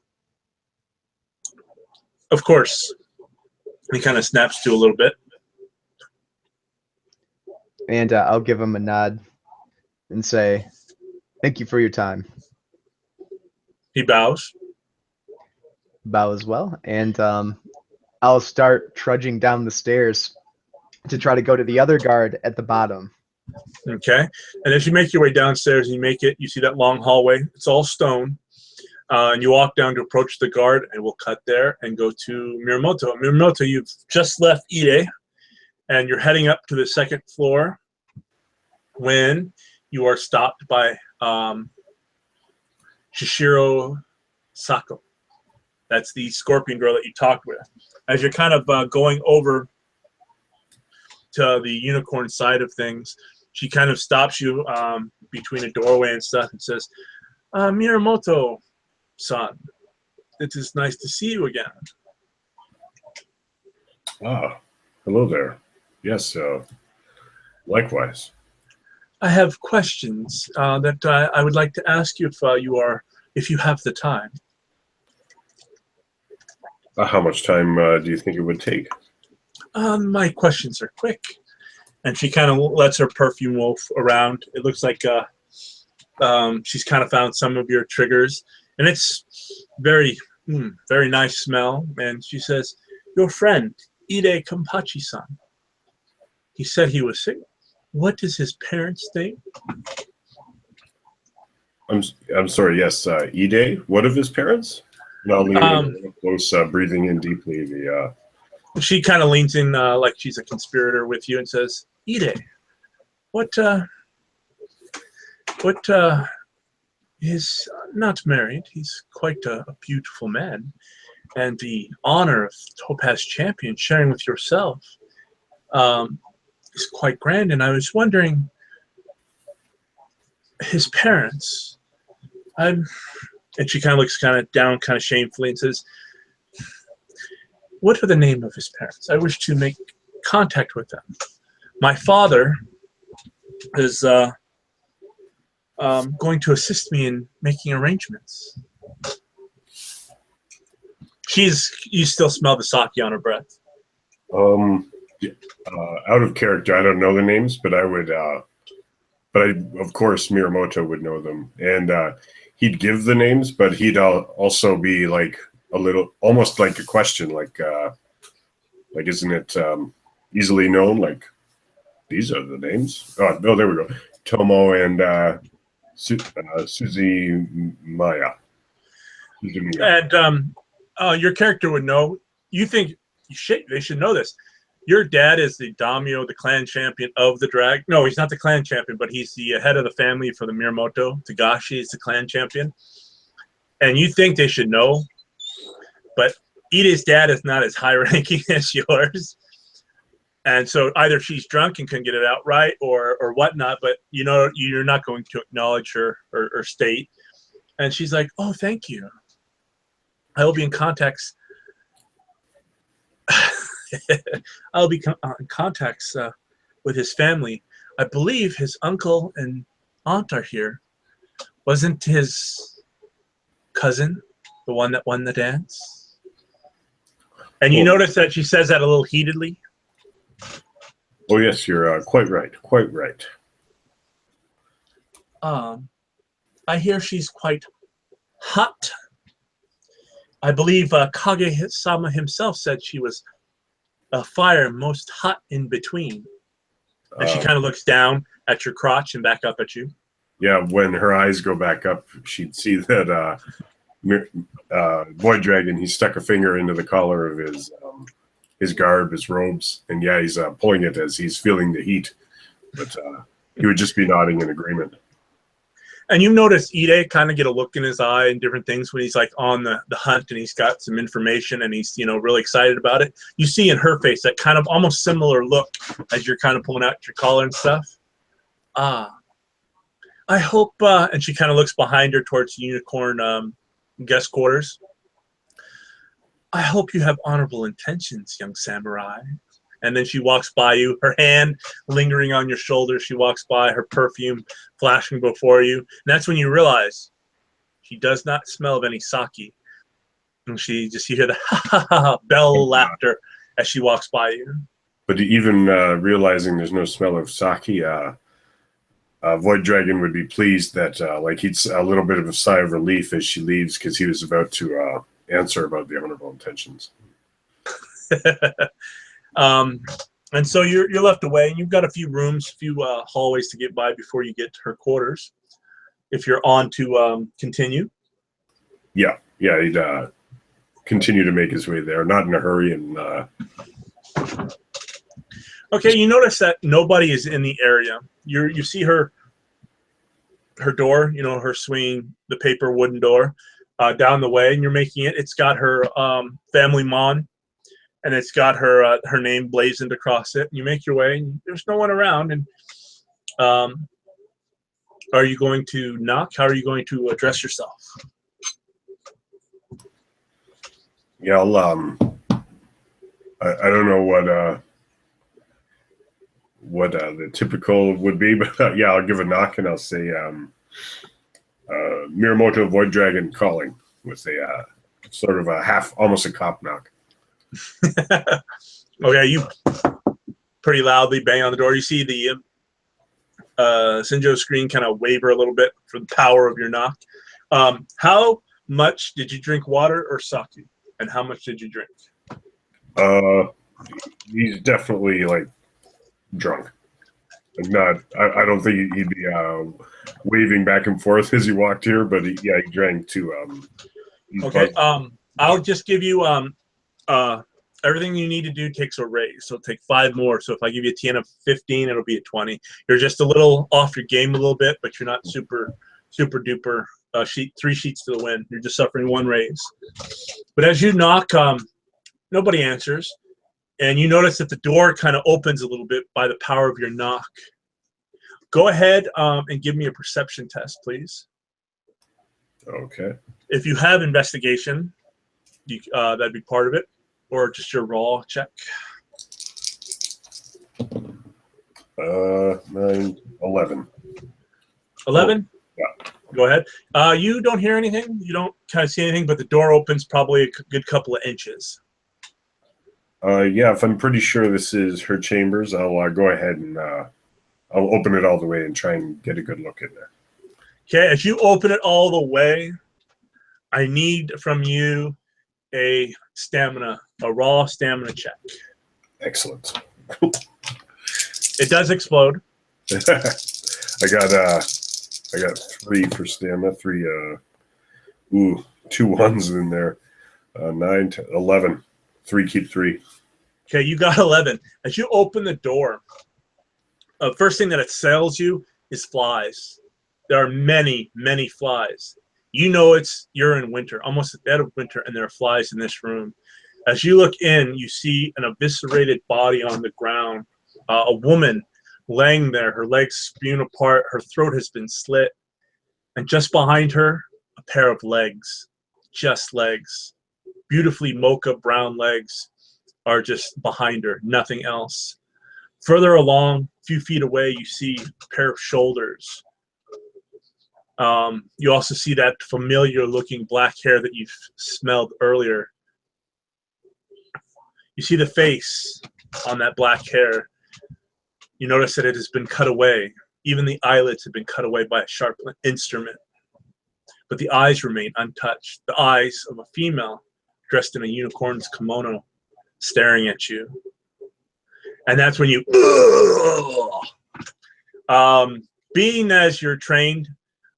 Of course. He kind of snaps to a little bit. And I'll give him a nod and say, thank you for your time. He bows. Bow as well. And I'll start trudging down the stairs to try to go to the other guard at the bottom. Okay. And as you make your way downstairs and you make it, you see that long hallway. It's all stone. And you walk down to approach the guard, and we'll cut there and go to Miramoto. Miramoto, you've just left Ide, and you're heading up to the second floor when you are stopped by Shishiro Sako. That's the scorpion girl that you talked with. As you're kind of going over to the unicorn side of things, she kind of stops you between a doorway and stuff and says, Miramoto-san, it is nice to see you again. Ah, hello there. Yes, likewise. I have questions that I would like to ask you if you have the time. How much time do you think it would take? My questions are quick. And she kind of lets her perfume wolf around. It looks like she's kind of found some of your triggers. And it's very, very nice smell. And she says, your friend, Ide Kampachi-san, he said he was sick. What does his parents think? I'm sorry, yes, Ide, what of his parents? Now Um, leaning close, breathing in deeply. she kind of leans in like she's a conspirator with you and says, Ide, what is not married. He's quite a beautiful man. And the honor of Topaz Champion sharing with yourself is quite grand. And I was wondering, his parents, and she kind of looks kind of down, kind of shamefully, and says, what are the name of his parents? I wish to make contact with them. My father is going to assist me in making arrangements. You still smell the sake on her breath. Out of character, I don't know the names, but I would, of course, Miyamoto would know them. And he'd give the names, but he'd also be like a little, almost like a question, like isn't it easily known? Like, these are the names. Oh, no, there we go. Tomo and Suzy Maya. And your character would know. You think they should know this. Your dad is the daimyo, the clan champion of the drag. No, he's not the clan champion, but he's the head of the family for the Miyamoto. Tagashi is the clan champion. And you think they should know, but Ide's dad is not as high ranking as yours. And so either she's drunk and couldn't get it out right or whatnot, but you know you're not going to acknowledge her or state. And she's like, oh, thank you. I will be in contact. I'll be in contact with his family. I believe his uncle and aunt are here. Wasn't his cousin the one that won the dance? And you notice that she says that a little heatedly. Oh, yes, you're quite right. Quite right. I hear she's quite hot. I believe Kage-sama himself said she was a fire most hot in between. And she kind of looks down at your crotch and back up at you. Yeah, when her eyes go back up, she'd see that Void Dragon, he stuck a finger into the collar of his garb, his robes, and yeah, he's pulling it as he's feeling the heat. But he would just be nodding in agreement. And you notice Ide kind of get a look in his eye and different things when he's like on the hunt and he's got some information and he's, really excited about it. You see in her face that kind of almost similar look as you're kind of pulling out your collar and stuff. I hope, and she kind of looks behind her towards the unicorn guest quarters. I hope you have honorable intentions, young samurai. And then she walks by you, her hand lingering on your shoulder. She walks by, her perfume flashing before you. And that's when you realize she does not smell of any sake. And you hear the ha ha ha bell laughter as she walks by you. But even realizing there's no smell of sake, Void Dragon would be pleased that he'd a little bit of a sigh of relief as she leaves because he was about to answer about the honorable intentions. And so you're left away, and you've got a few rooms, a few hallways to get by before you get to her quarters. If you're on to continue. Yeah, he'd continue to make his way there, not in a hurry. And okay, you notice that nobody is in the area. You see her door, her swinging the paper wooden door down the way, and you're making it. It's got her family mon. And it's got her name blazoned across it. And you make your way, and there's no one around. And are you going to knock? How are you going to address yourself? Yeah, I don't know what the typical would be, but yeah, I'll give a knock and I'll say Miyamoto Void Dragon calling with a sort of almost a cop knock. Okay, you pretty loudly bang on the door. You see the Sinjo screen kind of waver a little bit for the power of your knock. How much did you drink water or sake? And how much did you drink? He's definitely drunk. I don't think he'd be waving back and forth as he walked here, but he drank 2 Okay. I'll just give you everything you need to do takes a raise. So take 5 more. So if I give you a TN of 15, it'll be a 20. You're just a little off your game a little bit, but you're not super duper 3 sheets to the win. You're just suffering 1 raise. But as you knock, nobody answers. And you notice that the door kind of opens a little bit by the power of your knock. Go ahead and give me a perception test, please. Okay. If you have investigation, that'd be part of it, or just your raw check. 9, 11. 11? Oh, yeah. Go ahead. You don't hear anything. You don't kind of see anything, but the door opens probably a good couple of inches. Yeah, if I'm pretty sure this is her chambers, I'll go ahead and I'll open it all the way and try and get a good look in there. Okay, as you open it all the way, I need from you a raw stamina check. Excellent. It does explode. I got 3 for stamina, 3 2 1s in there. 9 to 11. 3 keep 3. Okay, you got 11. As you open the door, first thing that assails you is flies. There are many, many flies. You know you're in winter, almost at the dead of winter, and there are flies in this room. As you look in, you see an eviscerated body on the ground. A woman laying there, her legs spewed apart, her throat has been slit, and just behind her, a pair of legs, just legs, beautifully mocha brown legs are just behind her, nothing else. Further along, a few feet away, you see a pair of shoulders. You also see that familiar looking black hair that you've smelled earlier. You see the face on that black hair. You notice that it has been cut away. Even the eyelids have been cut away by a sharp instrument. But the eyes remain untouched. The eyes of a female dressed in a unicorn's kimono staring at you. And that's when you, being as you're trained,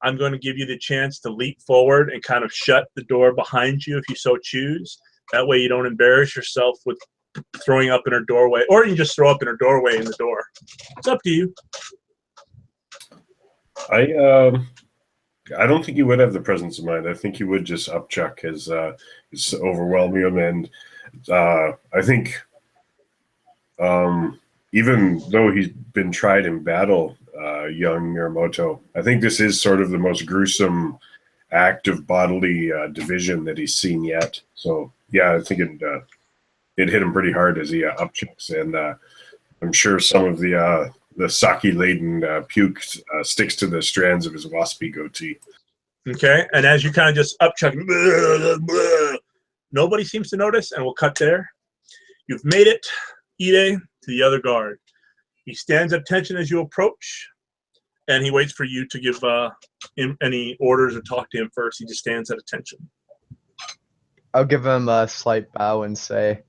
I'm going to give you the chance to leap forward and kind of shut the door behind you if you so choose. That way you don't embarrass yourself with throwing up in her doorway, or you can just throw up in her doorway in the door. It's up to you. I don't think he would have the presence of mind. I think he would just upchuck his overwhelming him, and I think even though he's been tried in battle, young Miyamoto, I think this is sort of the most gruesome act of bodily division that he's seen yet. So yeah, I think it hit him pretty hard as he upchucks, and I'm sure some of the sake-laden puke sticks to the strands of his waspy goatee. Okay, and as you kind of just upchuck, nobody seems to notice, and we'll cut there. You've made it, Ide, to the other guard. He stands at attention as you approach, and he waits for you to give him any orders or talk to him first. He just stands at attention. I'll give him a slight bow and say,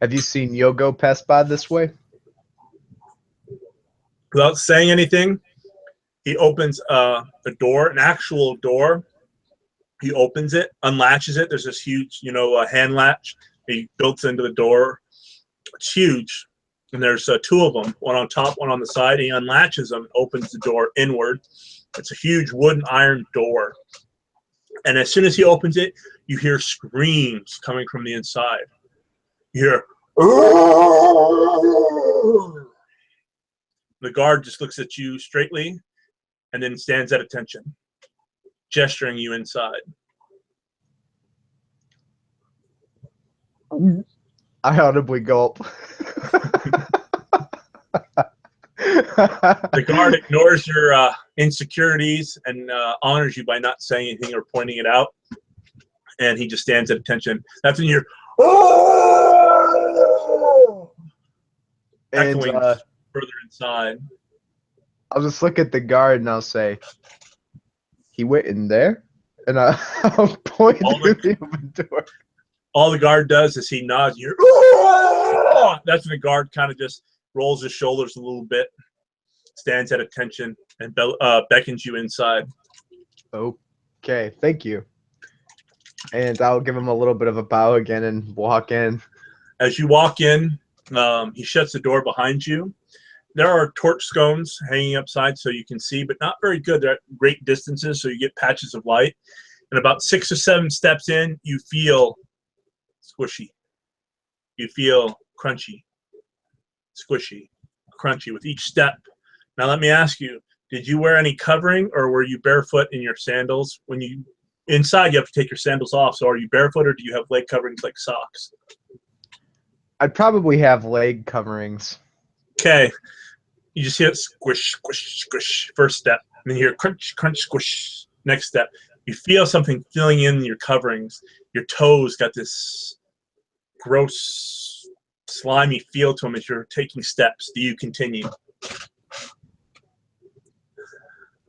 "Have you seen Yogo pass by this way?" Without saying anything, he opens a door, an actual door. He opens it, unlatches it. There's this huge, hand latch. He builds into the door. It's huge. And there's 2 of them, one on top, one on the side. He unlatches them, opens the door inward. It's a huge wooden iron door. And as soon as he opens it, you hear screams coming from the inside. You hear, the guard just looks at you straightly and then stands at attention, gesturing you inside. I audibly gulp. The guard ignores your insecurities and honors you by not saying anything or pointing it out. And he just stands at attention. That's when you're echoing further inside. I'll just look at the guard and I'll say, "He went in there?" And I'll point to the open door. All the guard does is he nods. You're, that's when the guard kind of just rolls his shoulders a little bit, stands at attention, and beckons you inside. Okay, thank you. And I'll give him a little bit of a bow again and walk in. As you walk in, he shuts the door behind you. There are torch scones hanging upside so you can see, but not very good. They're at great distances, so you get patches of light. And about 6 or 7 steps in, you feel squishy. You feel crunchy, squishy, crunchy with each step. Now let me ask you, did you wear any covering, or were you barefoot in your sandals? When you inside, you have to take your sandals off. So are you barefoot, or do you have leg coverings like socks? I'd probably have leg coverings. Okay. You just hear squish, squish, squish. First step. And then you hear crunch, crunch, squish. Next step. You feel something filling in your coverings. Your toes got this gross, slimy feel to them as you're taking steps. Do you continue?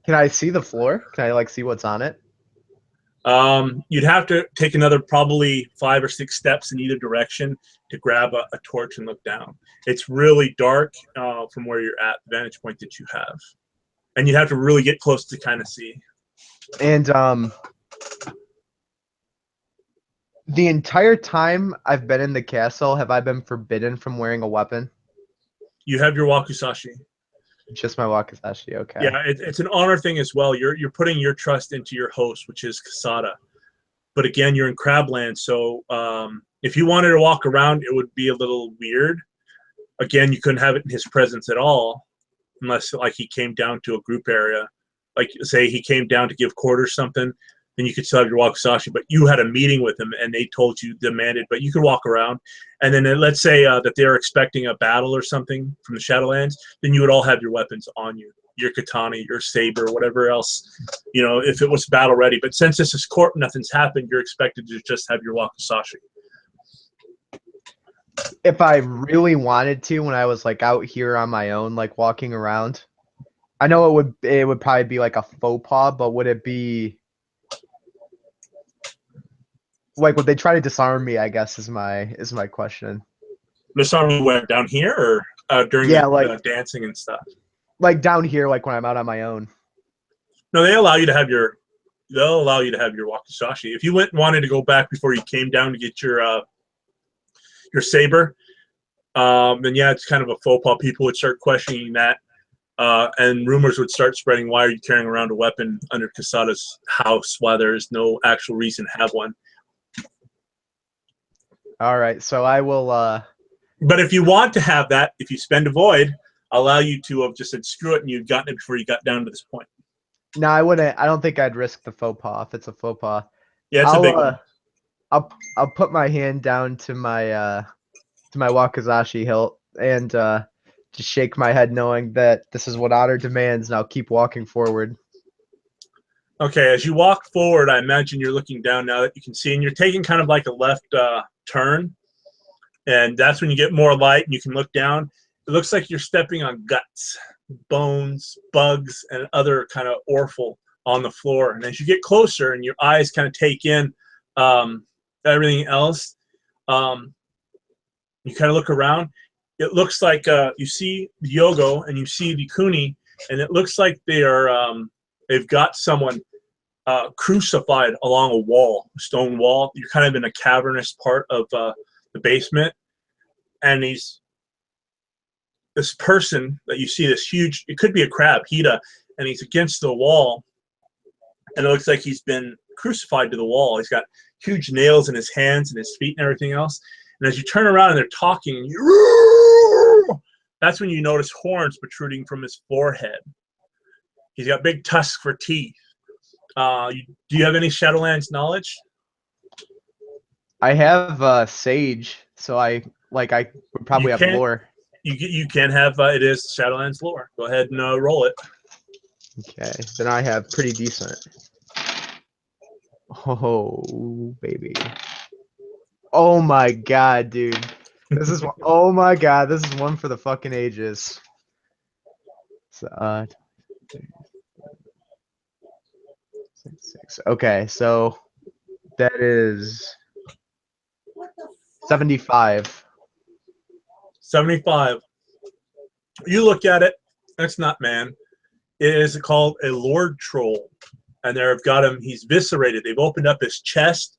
Can I see the floor? Can I like see what's on it? You'd have to take another probably 5 or 6 steps in either direction to grab a torch and look down. It's really dark from where you're at, the vantage point that you have. And you'd have to really get close to kind of see. And the entire time I've been in the castle, have I been forbidden from wearing a weapon? You have your wakizashi. Just my wakizashi, okay. Yeah, it's an honor thing as well. You're putting your trust into your host, which is Kasada. But again, you're in Crabland, so if you wanted to walk around, it would be a little weird. Again, you couldn't have it in his presence at all, unless like he came down to a group area. Like say he came down to give quarters something, then you could still have your wakizashi. But you had a meeting with him, and they told you demanded, but you could walk around. And then let's say that they're expecting a battle or something from the Shadowlands, then you would all have your weapons on you. Your katana, your saber, whatever else, if it was battle ready. But since this is court, nothing's happened, you're expected to just have your wakizashi. If I really wanted to, when I was like out here on my own, like walking around, I know it would probably be like a faux pas, but would it be like would they try to disarm me? I guess is my question. Disarm you where, down here, or during the dancing and stuff? Like down here, like when I'm out on my own. No, they'll allow you to have your wakizashi. If you wanted to go back before you came down to get your saber, then yeah, it's kind of a faux pas. People would start questioning that, and rumors would start spreading. Why are you carrying around a weapon under Kasada's house while there is no actual reason to have one? All right, so I will. But if you want to have that, if you spend a void, I'll allow you to have just said screw it, and you'd gotten it before you got down to this point. No, I wouldn't. I don't think I'd risk the faux pas if it's a faux pas. Yeah, it's a big one. I'll put my hand down to my wakizashi hilt and just shake my head, knowing that this is what honor demands, and I'll keep walking forward. Okay, as you walk forward, I imagine you're looking down now that you can see, and you're taking kind of like a left turn, and that's when you get more light and you can look down. It looks like you're stepping on guts, bones, bugs, and other kind of offal on the floor. And as you get closer and your eyes kind of take in everything else, you kind of look around. It looks like you see the Yogo and you see the Kuni, and it looks like they've got someone crucified along a wall, a stone wall. You're kind of in a cavernous part of the basement, and this person that you see, this huge, it could be a crab, Hida, and he's against the wall, and it looks like he's been crucified to the wall. He's got huge nails in his hands and his feet and everything else. And as you turn around and they're talking, and that's when you notice horns protruding from his forehead. He's got big tusks for teeth. Do you have any Shadowlands knowledge? I have Sage, so I would probably have lore. You can have it is Shadowlands lore. Go ahead and roll it. Okay, then I have pretty decent. Oh baby! Oh my god, dude! This is oh my god! This is one for the fucking ages. So, 6. Okay, so that is 75. 75. You look at it. That's not man. It is called a Lord Troll, and they've got him. He's viscerated. They've opened up his chest,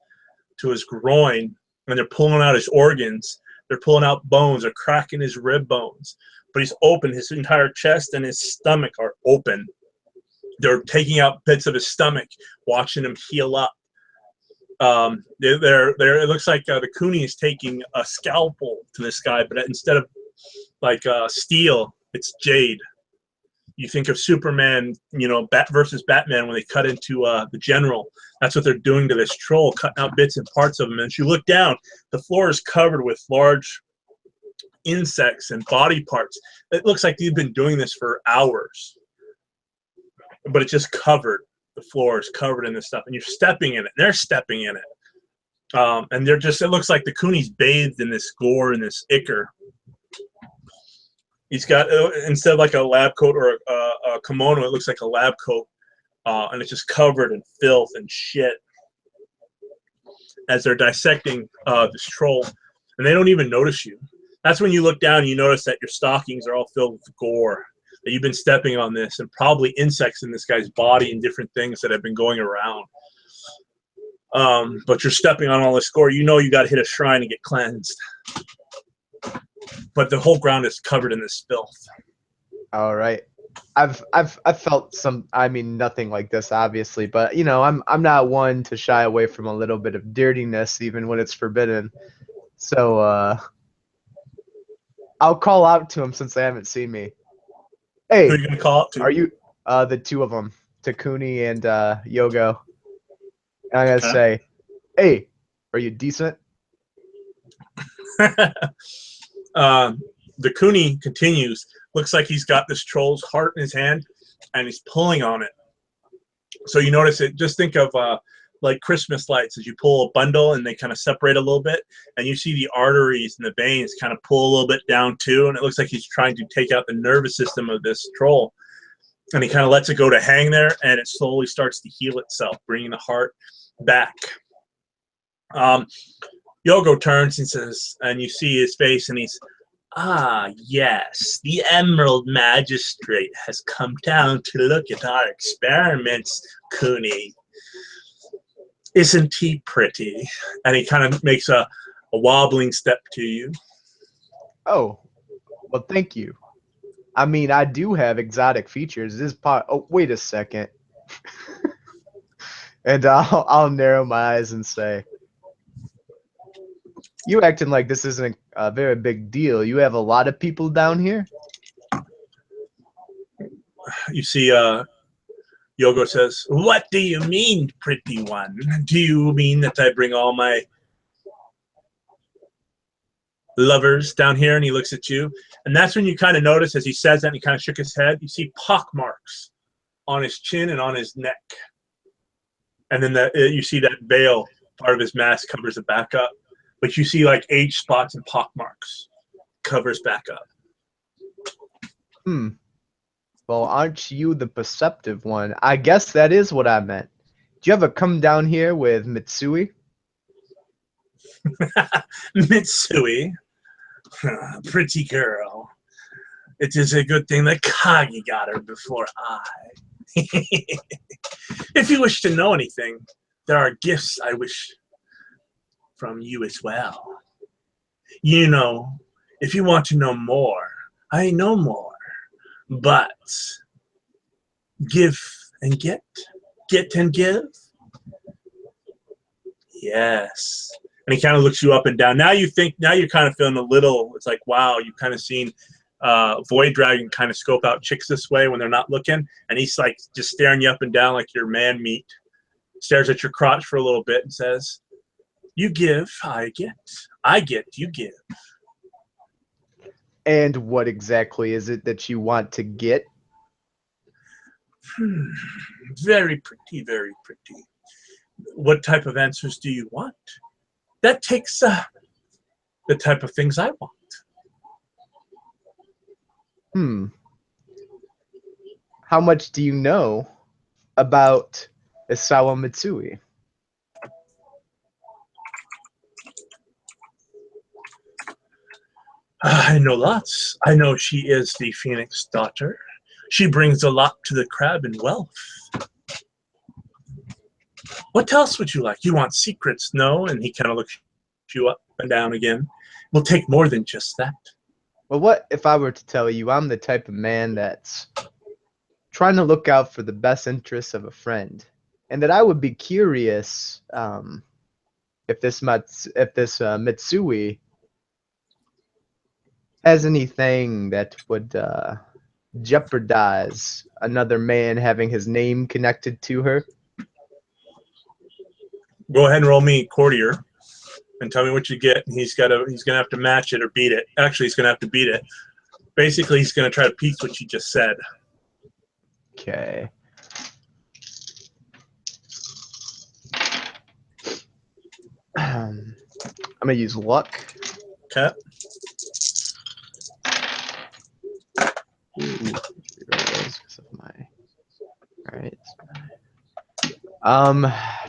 to his groin, and they're pulling out his organs. They're pulling out bones. They're cracking his rib bones. But he's open. His entire chest and his stomach are open. They're taking out bits of his stomach, watching him heal up. It looks like the Cooney is taking a scalpel to this guy, but instead of like steel, it's jade. You think of Superman, you know, versus Batman when they cut into the general. That's what they're doing to this troll, cutting out bits and parts of him. And as you look down, the floor is covered with large insects and body parts. It looks like they've been doing this for hours, but it's just covered. The floor is covered in this stuff, and you're stepping in it. And they're stepping in it, and they're just. It looks like the Cooney's bathed in this gore and this ichor. He's got, instead of like a lab coat or a kimono, it looks like a lab coat, and it's just covered in filth and shit. As they're dissecting this troll, and they don't even notice you. That's when you look down and you notice that your stockings are all filled with gore, that you've been stepping on this, and probably insects in this guy's body and different things that have been going around. But you're stepping on all this gore. You know you got to hit a shrine and get cleansed. But the whole ground is covered in this filth. All right. I've felt some, I mean, nothing like this obviously, but you know, I'm not one to shy away from a little bit of dirtiness even when it's forbidden. So I'll call out to him since they haven't seen me. Hey, who are you gonna call out to? Are you the two of them, Takuni and Yogo? And I'm gonna say, hey, are you decent? The Cooney continues. Looks like he's got this troll's heart in his hand, and he's pulling on it. So you notice it. Just think of like Christmas lights as you pull a bundle, and they kind of separate a little bit, and you see the arteries and the veins kind of pull a little bit down too. And it looks like he's trying to take out the nervous system of this troll, and he kind of lets it go to hang there, and it slowly starts to heal itself, bringing the heart back. Yogo turns and says, and you see his face, and he's, ah, yes, the Emerald Magistrate has come down to look at our experiments, Cooney. Isn't he pretty? And he kind of makes a wobbling step to you. Oh, well, thank you. I mean, I do have exotic features. This part. Oh, wait a second. And I'll narrow my eyes and say, you acting like this isn't a very big deal. You have a lot of people down here? You see, Yogo says, what do you mean, pretty one? Do you mean that I bring all my lovers down here? And he looks at you. And that's when you kind of notice, as he says that, and he kind of shook his head, you see pock marks on his chin and on his neck. And then you see that veil, part of his mask covers it back up. But you see like age spots and pock marks, covers back up. Well, aren't you the perceptive one? I guess that is what I meant. Do you ever come down here with Mitsui? Mitsui? Pretty girl. It is a good thing that Kagi got her before I. If you wish to know anything, there are gifts I wish from you as well. You know, if you want to know more, I know more. But give and get and give. Yes. And he kind of looks you up and down. Now you're kind of feeling a little, it's like, wow, you've kind of seen Void Dragon kind of scope out chicks this way when they're not looking. And he's like just staring you up and down like you're man meat. Stares at your crotch for a little bit and says, you give, I get. I get, you give. And what exactly is it that you want to get? Very pretty, very pretty. What type of answers do you want? That takes the type of things I want. How much do you know about Isawa Mitsui? I know lots. I know she is the Phoenix daughter. She brings a lot to the crab in wealth. What else would you like? You want secrets? No? And he kind of looks you up and down again. We'll take more than just that. Well, what if I were to tell you I'm the type of man that's trying to look out for the best interests of a friend, and that I would be curious if this Mitsui has anything that would jeopardize another man having his name connected to her. Go ahead and roll me courtier and tell me what you get. He's gonna have to match it or beat it. Actually, he's gonna have to beat it. Basically, he's gonna try to pique what you just said. Okay. I'm gonna use luck. Okay. Ooh, all right.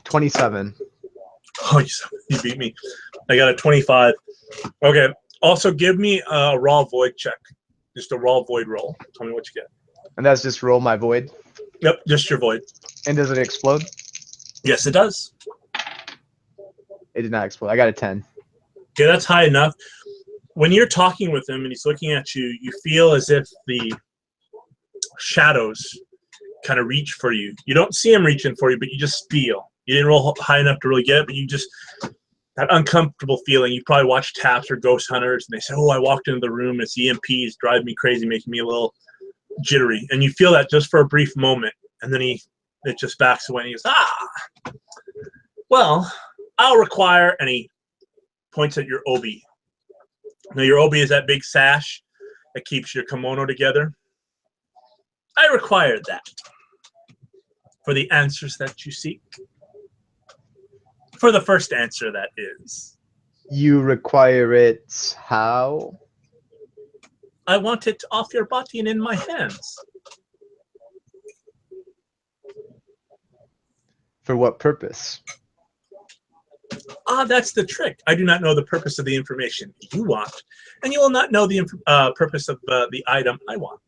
27. Oh, you beat me. I got a 25. Okay. Also, give me a raw void check. Just a raw void roll. Tell me what you get. And that's just roll my void. Yep, just your void. And does it explode? Yes, it does. It did not explode. I got a 10. Okay, that's high enough. When you're talking with him and he's looking at you, you feel as if the shadows kind of reach for you. You don't see him reaching for you, but you just feel. You didn't roll high enough to really get it, but you just, that uncomfortable feeling. You probably watch Taps or Ghost Hunters, and they say, oh, I walked into the room, it's EMPs, driving me crazy, making me a little jittery. And you feel that just for a brief moment, and then it just backs away, and he goes, well, I'll require, and he points at your obi. Now, your obi is that big sash that keeps your kimono together. I require that for the answers that you seek. For the first answer, that is. You require it how? I want it off your body and in my hands. For what purpose? That's the trick. I do not know the purpose of the information you want, and you will not know the purpose of the item I want.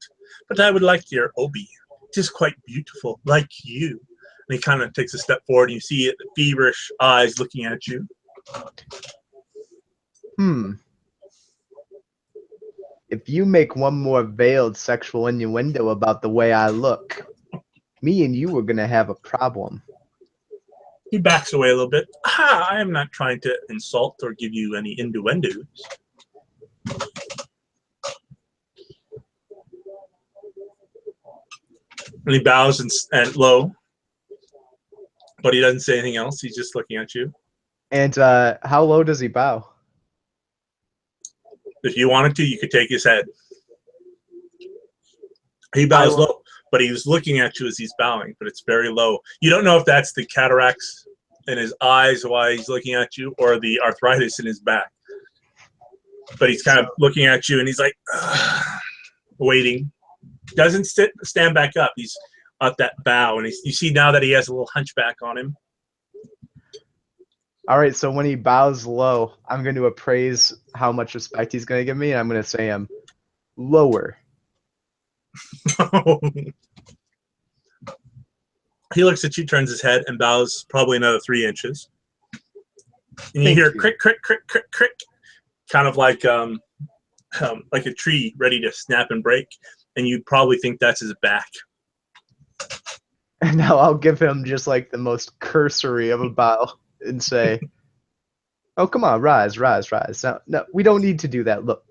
But I would like your obi. It is quite beautiful, like you. And he kind of takes a step forward, and you see the feverish eyes looking at you. If you make one more veiled sexual innuendo about the way I look, me and you are going to have a problem. He backs away a little bit. I am not trying to insult or give you any innuendos. And he bows and low, but he doesn't say anything else. He's just looking at you. And how low does he bow? If you wanted to, you could take his head. He bows low, but he was looking at you as he's bowing, but it's very low. You don't know if that's the cataracts in his eyes while he's looking at you or the arthritis in his back. But he's kind of looking at you, and he's like, waiting. Doesn't stand back up. He's at that bow, and you see now that he has a little hunchback on him. All right, so when he bows low, I'm going to appraise how much respect he's going to give me, and I'm going to say I'm lower. He looks at you, turns his head, and bows probably another 3 inches. And you hear crick, crick, crick, crick, crick, kind of like a tree ready to snap and break. And you probably think that's his back. And now I'll give him just like the most cursory of a bow and say, "Oh, come on, rise, rise, rise." No, we don't need to do that. Look,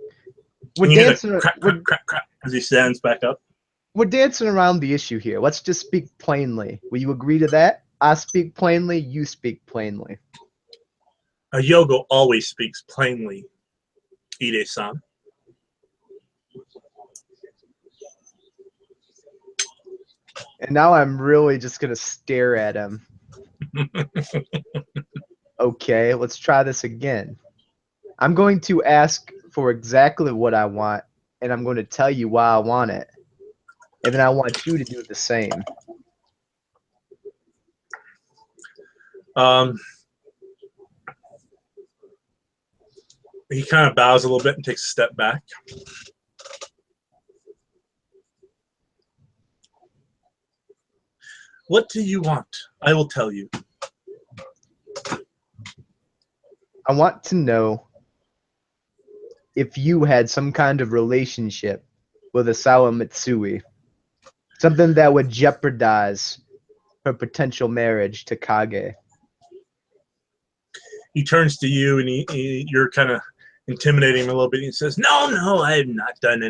we're dancing. Crack, crack, crack, crack, as he stands back up. We're dancing around the issue here. Let's just speak plainly. Will you agree to that? I speak plainly. You speak plainly. A Yogo always speaks plainly, Ide-san. And now I'm really just going to stare at him. Okay, let's try this again. I'm going to ask for exactly what I want, and I'm going to tell you why I want it. And then I want you to do the same. He kind of bows a little bit and takes a step back. What do you want? I will tell you. I want to know if you had some kind of relationship with Asawa Mitsui, something that would jeopardize her potential marriage to Kage. He turns to you and you're kind of intimidating him a little bit. He says, "No, no, I have not done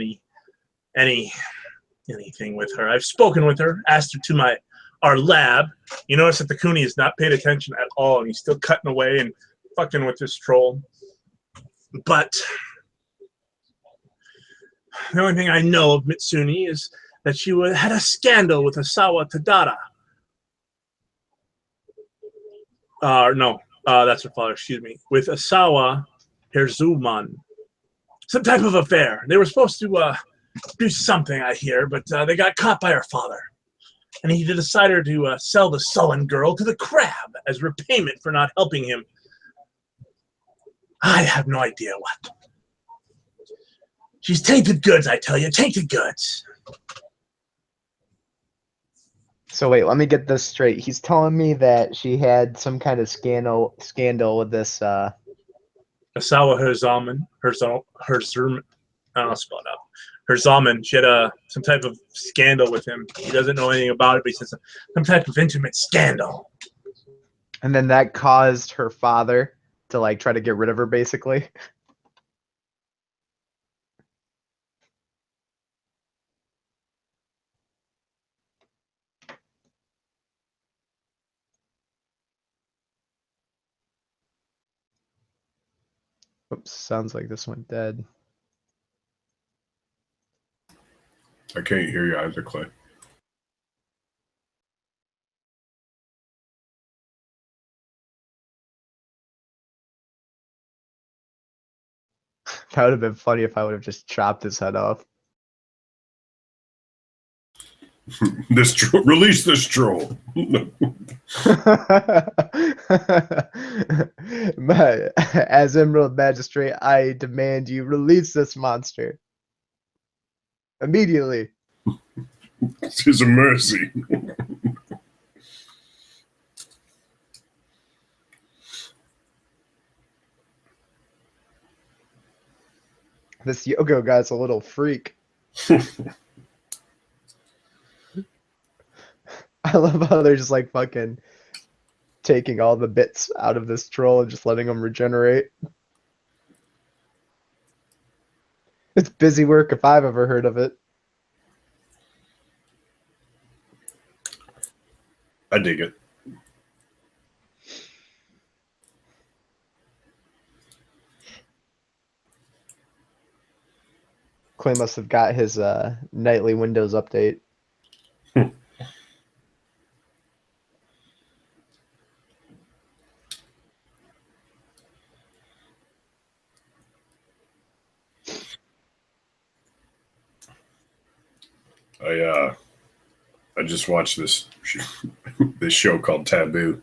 anything with her. I've spoken with her, asked her to our lab. You notice that the Kuni has not paid attention at all, and he's still cutting away and fucking with this troll. But the only thing I know of Mitsuni is that she had a scandal with Asawa Tadara. No, that's her father, excuse me. With Asawa Herzuman. Some type of affair. They were supposed to do something, I hear, but they got caught by her father. And he decided to sell the sullen girl to the crab as repayment for not helping him. I have no idea what. She's tainted goods, I tell you, tainted goods. So wait, let me get this straight. He's telling me that she had some kind of scandal with this Asawa Herzaman, I'll spell it out. Herzaman, she had some type of scandal with him. He doesn't know anything about it, but he says some type of intimate scandal. And then that caused her father to like try to get rid of her, basically. Oops, sounds like this went dead. I can't hear you either, Clay. That would have been funny if I would have just chopped his head off. Release this troll. As Emerald Magistrate, I demand you release this monster immediately. This is a mercy. This Yogo guy's a little freak. I love how they're just like fucking taking all the bits out of this troll and just letting them regenerate. It's busy work if I've ever heard of it. I dig it. Clay must have got his nightly Windows update. I just watched this show called Taboo.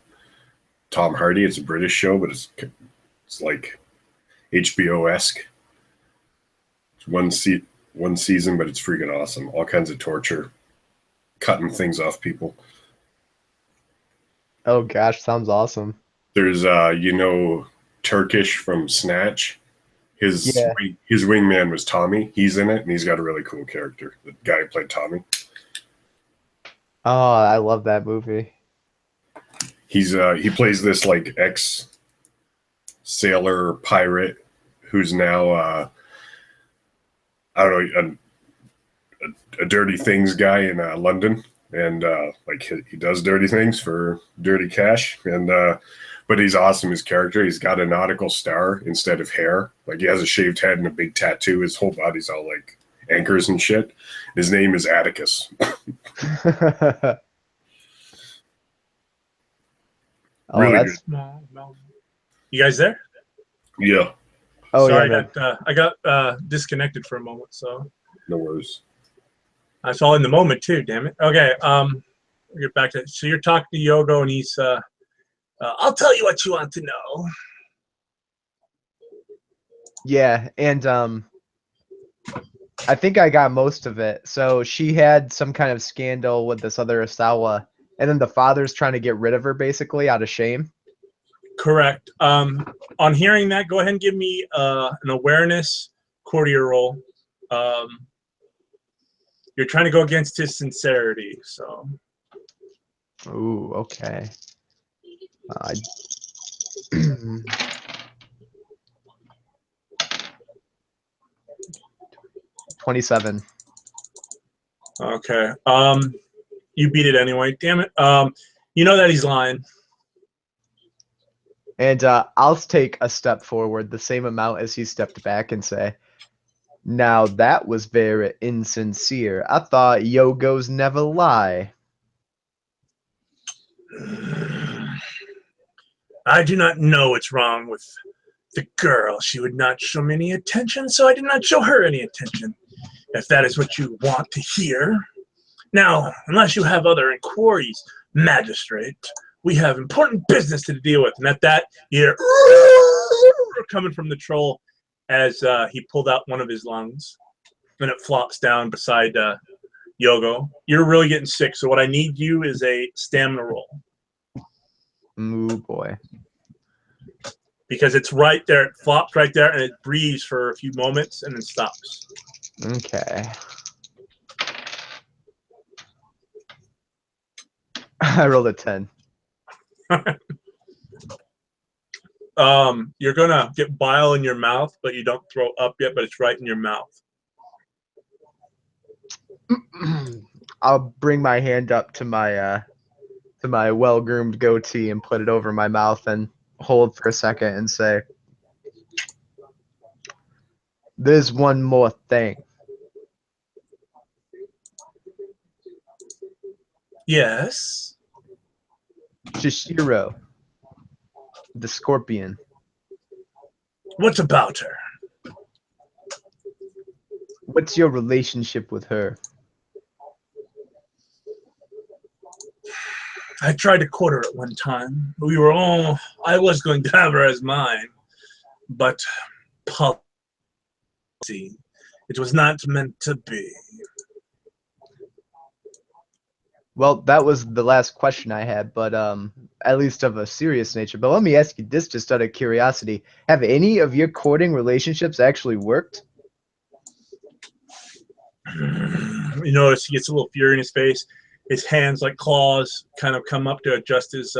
Tom Hardy. It's a British show, but it's like HBO-esque. It's one season, but it's freaking awesome. All kinds of torture, cutting things off people. Oh gosh, sounds awesome. There's Turkish from Snatch. His wingman was Tommy. He's in it, and he's got a really cool character. The guy who played Tommy. Oh, I love that movie. He plays this like ex-sailor pirate who's now I don't know a dirty things guy in London, and like he does dirty things for dirty cash, and but he's awesome. His character, he's got a nautical star instead of hair. Like he has a shaved head and a big tattoo. His whole body's all like anchors and shit. His name is Atticus. Oh, really that's good. You guys there? Yeah. Oh, sorry, yeah, I got disconnected for a moment, so No worries. I saw in the moment too. Damn it. Okay, we'll get back to it. So you're talking to Yogo, and he's I'll tell you what you want to know. yeah, and I think I got most of it. So she had some kind of scandal with this other Asawa, and then the father's trying to get rid of her basically out of shame. Correct. On hearing that, go ahead and give me an awareness courtier roll. You're trying to go against his sincerity, so. Ooh, okay. 27. Okay. You beat it anyway. Damn it. You know that he's lying. And I'll take a step forward, the same amount as he stepped back, and say, now that was very insincere. I thought Yogos never lie. I do not know what's wrong with the girl. She would not show me any attention, so I did not show her any attention. If that is what you want to hear. Now, unless you have other inquiries, magistrate, we have important business to deal with. And at that, you hear coming from the troll as he pulled out one of his lungs. And it flops down beside Yogo. You're really getting sick, so what I need you is a stamina roll. Ooh, boy. Because it's right there. It flops right there, and it breathes for a few moments, and then stops. Okay. I rolled a 10. You're going to get bile in your mouth, but you don't throw up yet, but it's right in your mouth. I'll bring my hand up to my well-groomed goatee and put it over my mouth and hold for a second and say, there's one more thing. Yes. Shishiro, the scorpion. What about her? What's your relationship with her? I tried to court her at one time. I was going to have her as mine, but policy, it was not meant to be. Well, that was the last question I had, but at least of a serious nature. But let me ask you this just out of curiosity. Have any of your courting relationships actually worked? You notice he gets a little fury in his face. His hands, like claws, kind of come up to adjust his